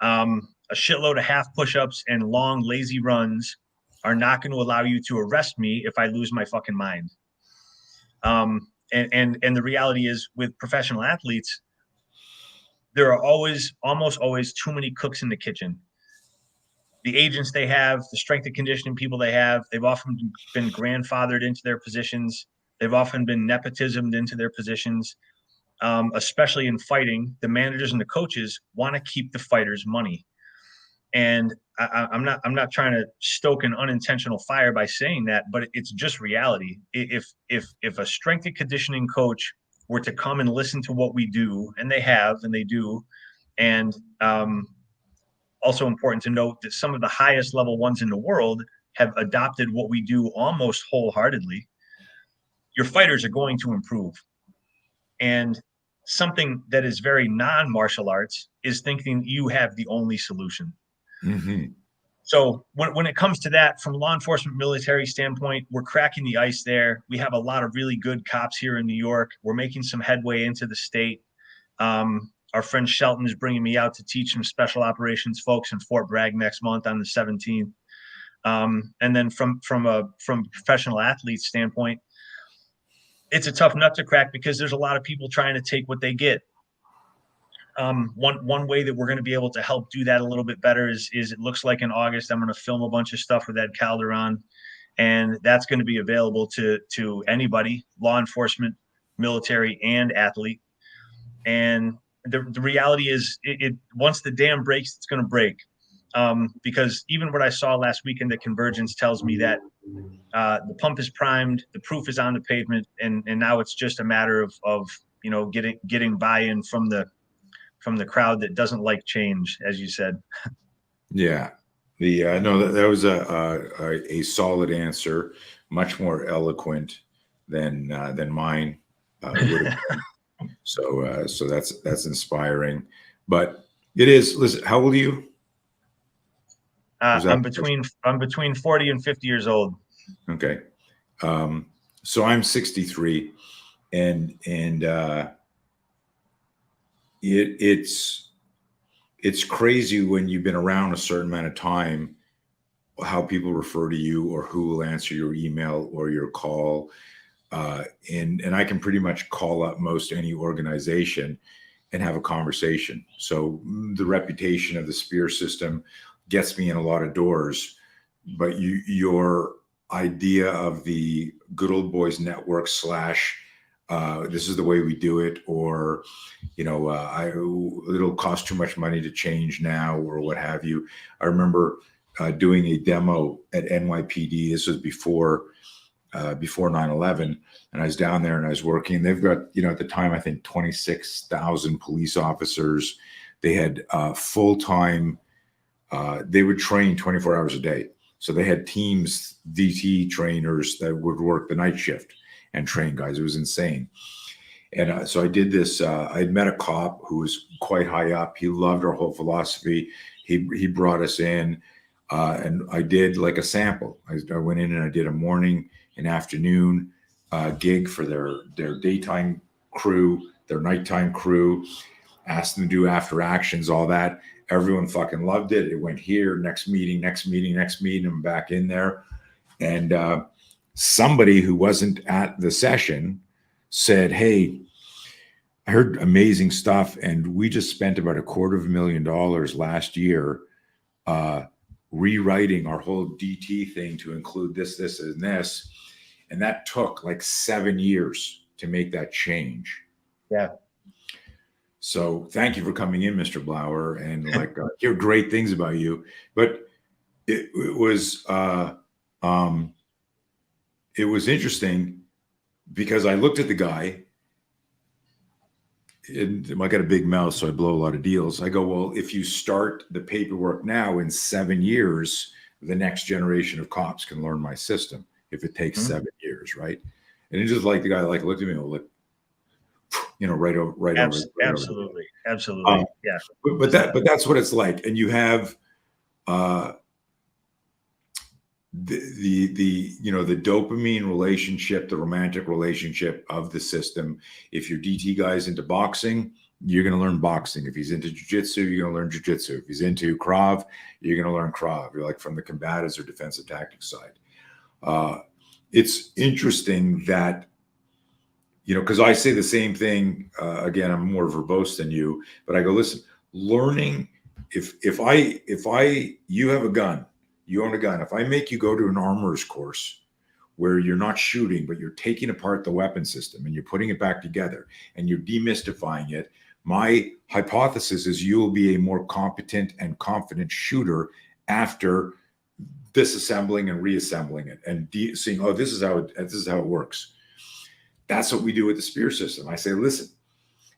A shitload of half push-ups and long, lazy runs are not going to allow you to arrest me if I lose my fucking mind. And the reality is, with professional athletes, there are almost always too many cooks in the kitchen. The agents they have, the strength and conditioning people they have, they've often been grandfathered into their positions. They've often been nepotismed into their positions. Especially in fighting, the managers and the coaches want to keep the fighters' money. And I'm not trying to stoke an unintentional fire by saying that, but it's just reality. If a strength and conditioning coach were to come and listen to what we do, and they do, and also important to note that some of the highest level ones in the world have adopted what we do almost wholeheartedly, your fighters are going to improve. And something that is very non-martial arts is thinking you have the only solution. Mm-hmm. So when it comes to that, from law enforcement, military standpoint, we're cracking the ice there. We have a lot of really good cops here in New York. We're making some headway into the state. Our friend Shelton is bringing me out to teach some special operations folks in Fort Bragg next month on the 17th. And then from professional athletes standpoint, it's a tough nut to crack because there's a lot of people trying to take what they get. One way that we're going to be able to help do that a little bit better is it looks like in August, I'm going to film a bunch of stuff with Ed Calderon, and that's going to be available to anybody, law enforcement, military, and athlete. And the reality is it once the dam breaks, it's going to break. Because even what I saw last week in the Convergence tells me that the pump is primed, the proof is on the pavement, and now it's just a matter of getting buy-in from the crowd that doesn't like change, as you said. Yeah. No, that was a solid answer, much more eloquent than mine would have been. So that's inspiring. But it is. Listen, how old are you? I'm between 40 and 50 years old. Okay. So I'm 63, and it's crazy when you've been around a certain amount of time, how people refer to you or who will answer your email or your call. And I can pretty much call up most any organization and have a conversation. So the reputation of the Spear system gets me in a lot of doors, but your idea of the good old boys network / this is the way we do it, or it'll cost too much money to change now, or what have you. I remember doing a demo at NYPD. This was before 9/11, and I was down there and I was working. They've got, at the time, I think 26,000 police officers. They had full-time. They would train 24 hours a day. So they had teams, DT trainers that would work the night shift and train guys. It was insane. And so I did this. I had met a cop who was quite high up. He loved our whole philosophy. He brought us in, and I did like a sample. I went in and I did a morning and afternoon gig for their daytime crew, their nighttime crew. asked them to do after actions, all that. Everyone fucking loved it. It went here, next meeting, I'm back in there. And somebody who wasn't at the session said, hey, I heard amazing stuff, and we just spent about $250,000 last year rewriting our whole DT thing to include this, this, and this. And that took like 7 years to make that change. Yeah. So thank you for coming in, Mr. Blauer, and like hear great things about you. But it was interesting because I looked at the guy. And I got a big mouth, so I blow a lot of deals. I go, well, if you start the paperwork now, in 7 years, the next generation of cops can learn my system. If it takes 7 years, right? And it's just like the guy like looked at me and like, you know, right over. Absolutely. Yeah. But that's what it's like. And you have the you know, the dopamine relationship, the romantic relationship of the system. If your DT guy's into boxing, you're going to learn boxing. If he's into jiu-jitsu, you're going to learn jiu-jitsu. If he's into Krav, you're going to learn Krav. You're like from the combatives or defensive tactics side. It's interesting that, you know, because I say the same thing. Again, I'm more verbose than you, but I go, listen, learning. If you have a gun. You own a gun. If I make you go to an armorer's course where you're not shooting, but you're taking apart the weapon system and you're putting it back together and you're demystifying it, my hypothesis is you will be a more competent and confident shooter after disassembling and reassembling it and seeing, oh, this is how it works. That's what we do with the spear system. I say, listen,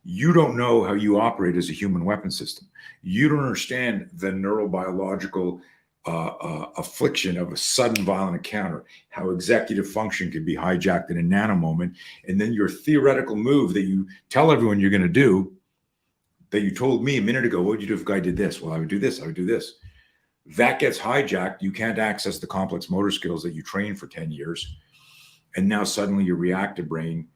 you don't know how you operate as a human weapon system. You don't understand the neurobiological affliction of a sudden violent encounter, how executive function can be hijacked in a nano moment, and then your theoretical move that you tell everyone you're going to do, that you told me a minute ago, what would you do if a guy did this? Well, I would do this, I would do this. That gets hijacked. You can't access the complex motor skills that you trained for 10 years. And now suddenly your reactive brain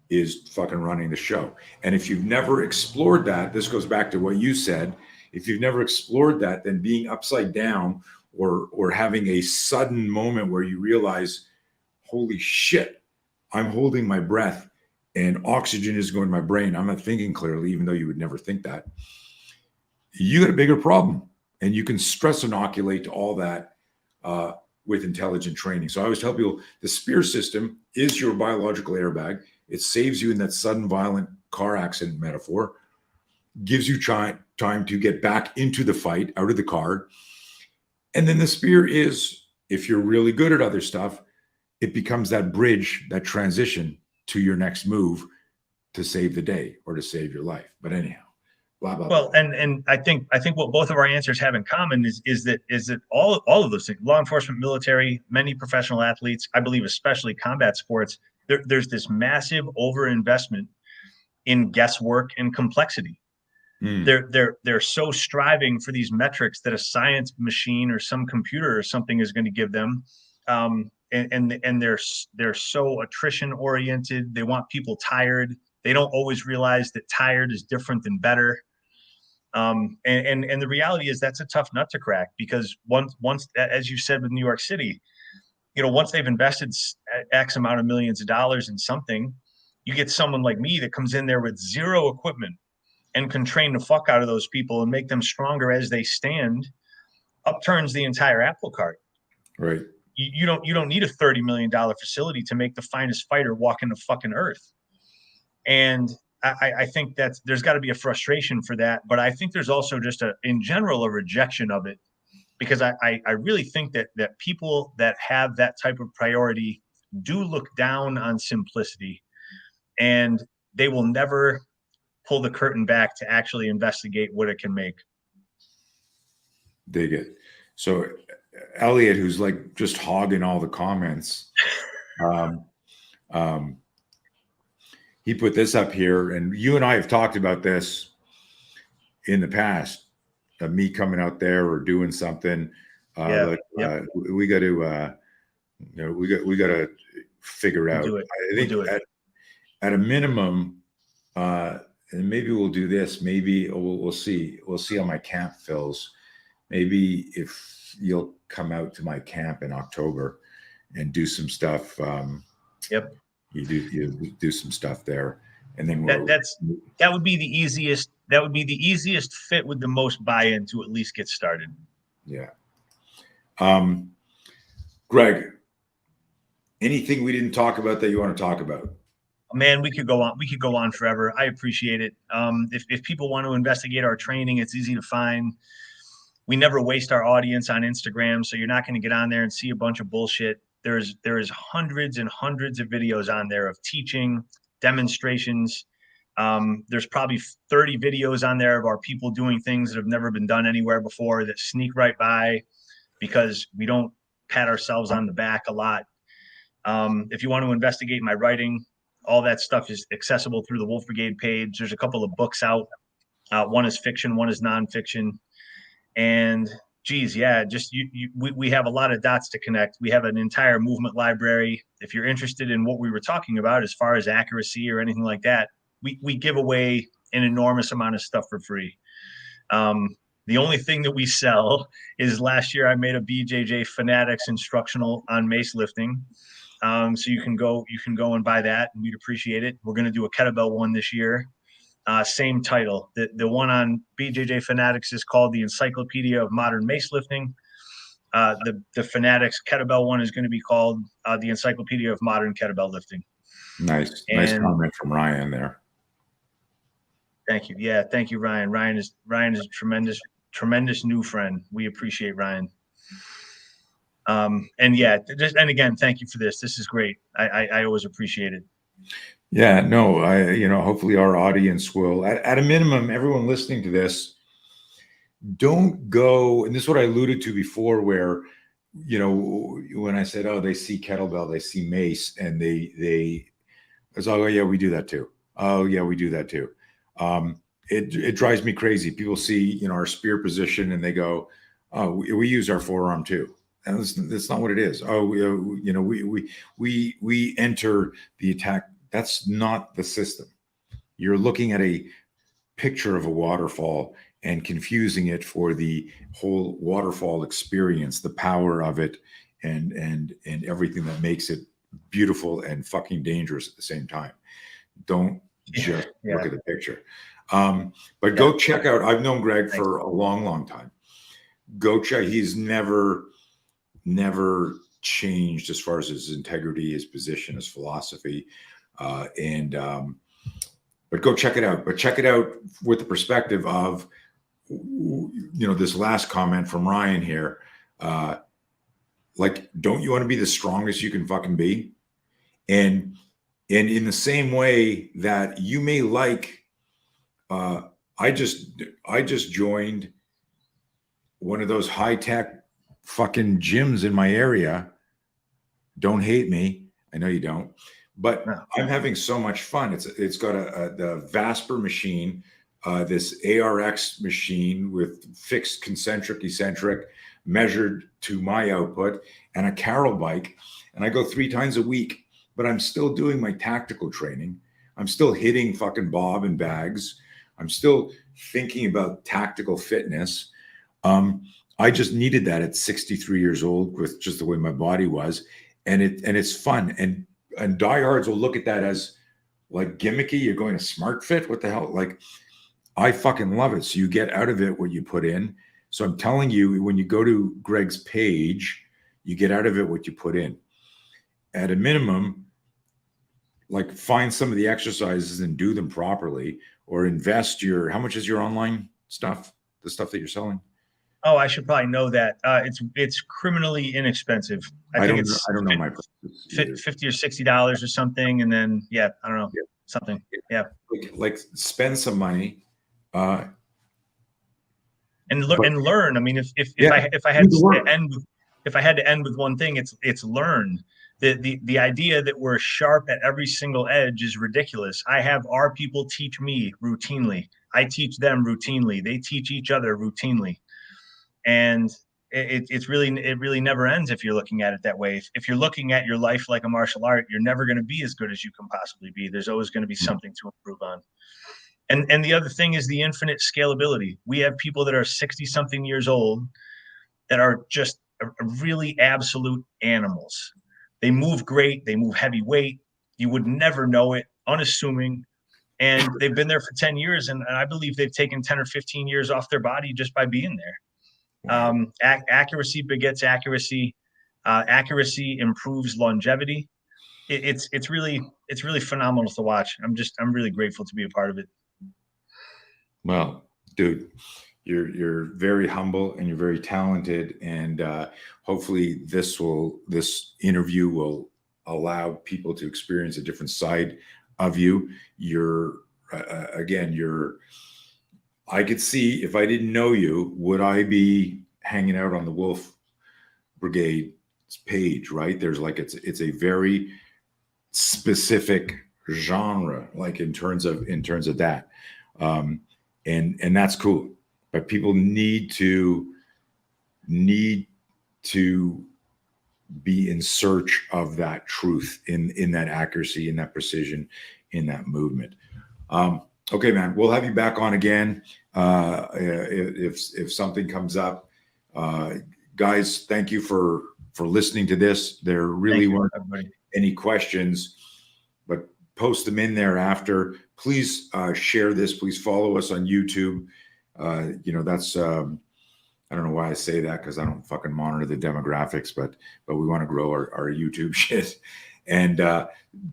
is fucking running the show. And if you've never explored that, this goes back to what you said, if you've never explored that, then being upside down or having a sudden moment where you realize, holy shit, I'm holding my breath and oxygen is going to my brain. I'm not thinking clearly, even though you would never think that. You got a bigger problem, and you can stress inoculate to all that with intelligent training. So I always tell people the spear system is your biological airbag. It saves you in that sudden violent car accident metaphor, gives you time to get back into the fight, out of the car. And then the spear is, if you're really good at other stuff, it becomes that bridge, that transition to your next move to save the day or to save your life. But anyhow, blah, blah, well, blah. And I think what both of our answers have in common is that all of those things, law enforcement, military, many professional athletes, I believe, especially combat sports, there's this massive overinvestment in guesswork and complexity. They're so striving for these metrics that a science machine or some computer or something is going to give them, and they're so attrition oriented. They want people tired. They don't always realize that tired is different than better. And the reality is that's a tough nut to crack, because once, as you said with New York City, you know, once they've invested X amount of millions of dollars in something, you get someone like me that comes in there with zero equipment and can train the fuck out of those people and make them stronger as they stand, upturns the entire apple cart. Right. You don't need a $30 million facility to make the finest fighter walk into fucking earth. And I think that there's got to be a frustration for that. But I think there's also just in general, a rejection of it, because I really think that people that have that type of priority do look down on simplicity, and they will never pull the curtain back to actually investigate what it can make. Dig it. So Elliot, who's like just hogging all the comments, he put this up here, and you and I have talked about this in the past, me coming out there or doing something. We got to, we got to figure out. I think at a minimum, and maybe we'll do this. Maybe we'll see. We'll see how my camp fills. Maybe if you'll come out to my camp in October and do some stuff. Yep. You do some stuff there, and then that would be the easiest. That would be the easiest fit with the most buy-in to at least get started. Yeah. Greg, anything we didn't talk about that you want to talk about? Man, we could go on. We could go on forever. I appreciate it. If people want to investigate our training, it's easy to find. We never waste our audience on Instagram, so you're not going to get on there and see a bunch of bullshit. There is hundreds and hundreds of videos on there of teaching, demonstrations. There's probably 30 videos on there of our people doing things that have never been done anywhere before that sneak right by because we don't pat ourselves on the back a lot. If you want to investigate my writing, all that stuff is accessible through the Wolf Brigade page. There's a couple of books out. One is fiction, one is nonfiction. And geez, yeah, just we have a lot of dots to connect. We have an entire movement library. If you're interested in what we were talking about as far as accuracy or anything like that, we give away an enormous amount of stuff for free. The only thing that we sell is last year I made a BJJ Fanatics instructional on mace lifting. So you can go and buy that, and we'd appreciate it. We're going to do a kettlebell one this year. Same title. The one on BJJ Fanatics is called the Encyclopedia of Modern Mace Lifting. The Fanatics kettlebell one is going to be called the Encyclopedia of Modern Kettlebell Lifting. Nice comment from Ryan there. Thank you. Yeah, thank you, Ryan. Ryan is a tremendous new friend. We appreciate Ryan. And yeah, and again, thank you for this. This is great. I always appreciate it. Yeah, no, hopefully our audience will, at a minimum, everyone listening to this, don't go, and this is what I alluded to before, where, when I said, oh, they see kettlebell, they see mace, and it's like, oh yeah, we do that too. Oh yeah, we do that too. It drives me crazy. People see, our spear position and they go, oh, we use our forearm too. And that's not what it is. Oh, we enter the attack. That's not the system. You're looking at a picture of a waterfall and confusing it for the whole waterfall experience, the power of it, and everything that makes it beautiful and fucking dangerous at the same time. Don't just look at the picture. But go check out. I've known Greg for a long, long time. Go check. He's never changed as far as his integrity, his position, his philosophy. But go check it out. But check it out with the perspective of, this last comment from Ryan here. Don't you want to be the strongest you can fucking be? And in the same way that you may I just joined one of those high-tech fucking gyms in my area. Don't hate me. I know you don't. But I'm having so much fun. It's got the Vasper machine, this ARX machine with fixed concentric, eccentric, measured to my output, and a Carol bike. And I go 3 times a week, but I'm still doing my tactical training. I'm still hitting fucking bob and bags. I'm still thinking about tactical fitness. I just needed that at 63 years old with just the way my body was. And it's fun. And diehards will look at that as like gimmicky. You're going to Smart Fit? What the hell? Like, I fucking love it. So you get out of it what you put in. So I'm telling you, when you go to Greg's page, you get out of it what you put in. At a minimum, like, find some of the exercises and do them properly, or invest how much is your online stuff, the stuff that you're selling? Oh, I should probably know that. It's criminally inexpensive. I don't know my prices. $50 or $60 or something, and then I don't know, something. Yeah, like spend some money, and learn. I mean, if I had to end with one thing, it's learn. The idea that we're sharp at every single edge is ridiculous. I have our people teach me routinely. I teach them routinely. They teach each other routinely. And it really never ends if you're looking at it that way. If you're looking at your life like a martial art, you're never going to be as good as you can possibly be. There's always going to be something to improve on. And the other thing is the infinite scalability. We have people that are 60 something years old that are just really absolute animals. They move great. They move heavy weight. You would never know it, unassuming. And they've been there for 10 years. And I believe they've taken 10 or 15 years off their body just by being there. Accuracy begets accuracy. Accuracy improves longevity. It's really phenomenal to watch. I'm really grateful to be a part of it. Well, dude, you're very humble and you're very talented, and hopefully this interview will allow people to experience a different side of you. You're I could see, if I didn't know you, would I be hanging out on the Wolf Brigade page, right? There's like, it's a very specific genre, like in terms of that. And that's cool. But people need to be in search of that truth, in that accuracy, in that precision, in that movement. Okay, man, we'll have you back on again if something comes up. Guys, thank you for listening to this. There really weren't any questions, but post them in there after. Please share this. Please follow us on YouTube. That's I don't know why I say that, because I don't fucking monitor the demographics, but we want to grow our YouTube shit. And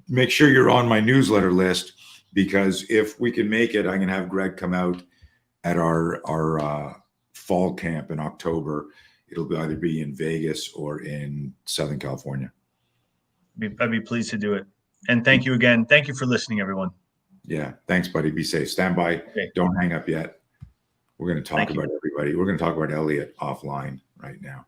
make sure you're on my newsletter list, because if we can make it, I'm going to have Greg come out at our fall camp in October. It'll either be in Vegas or in Southern California. I'd be pleased to do it. And thank you again. Thank you for listening, everyone. Yeah. Thanks, buddy. Be safe. Stand by. Okay. Don't hang up yet. We're going to talk about everybody. We're going to talk about Elliot offline right now.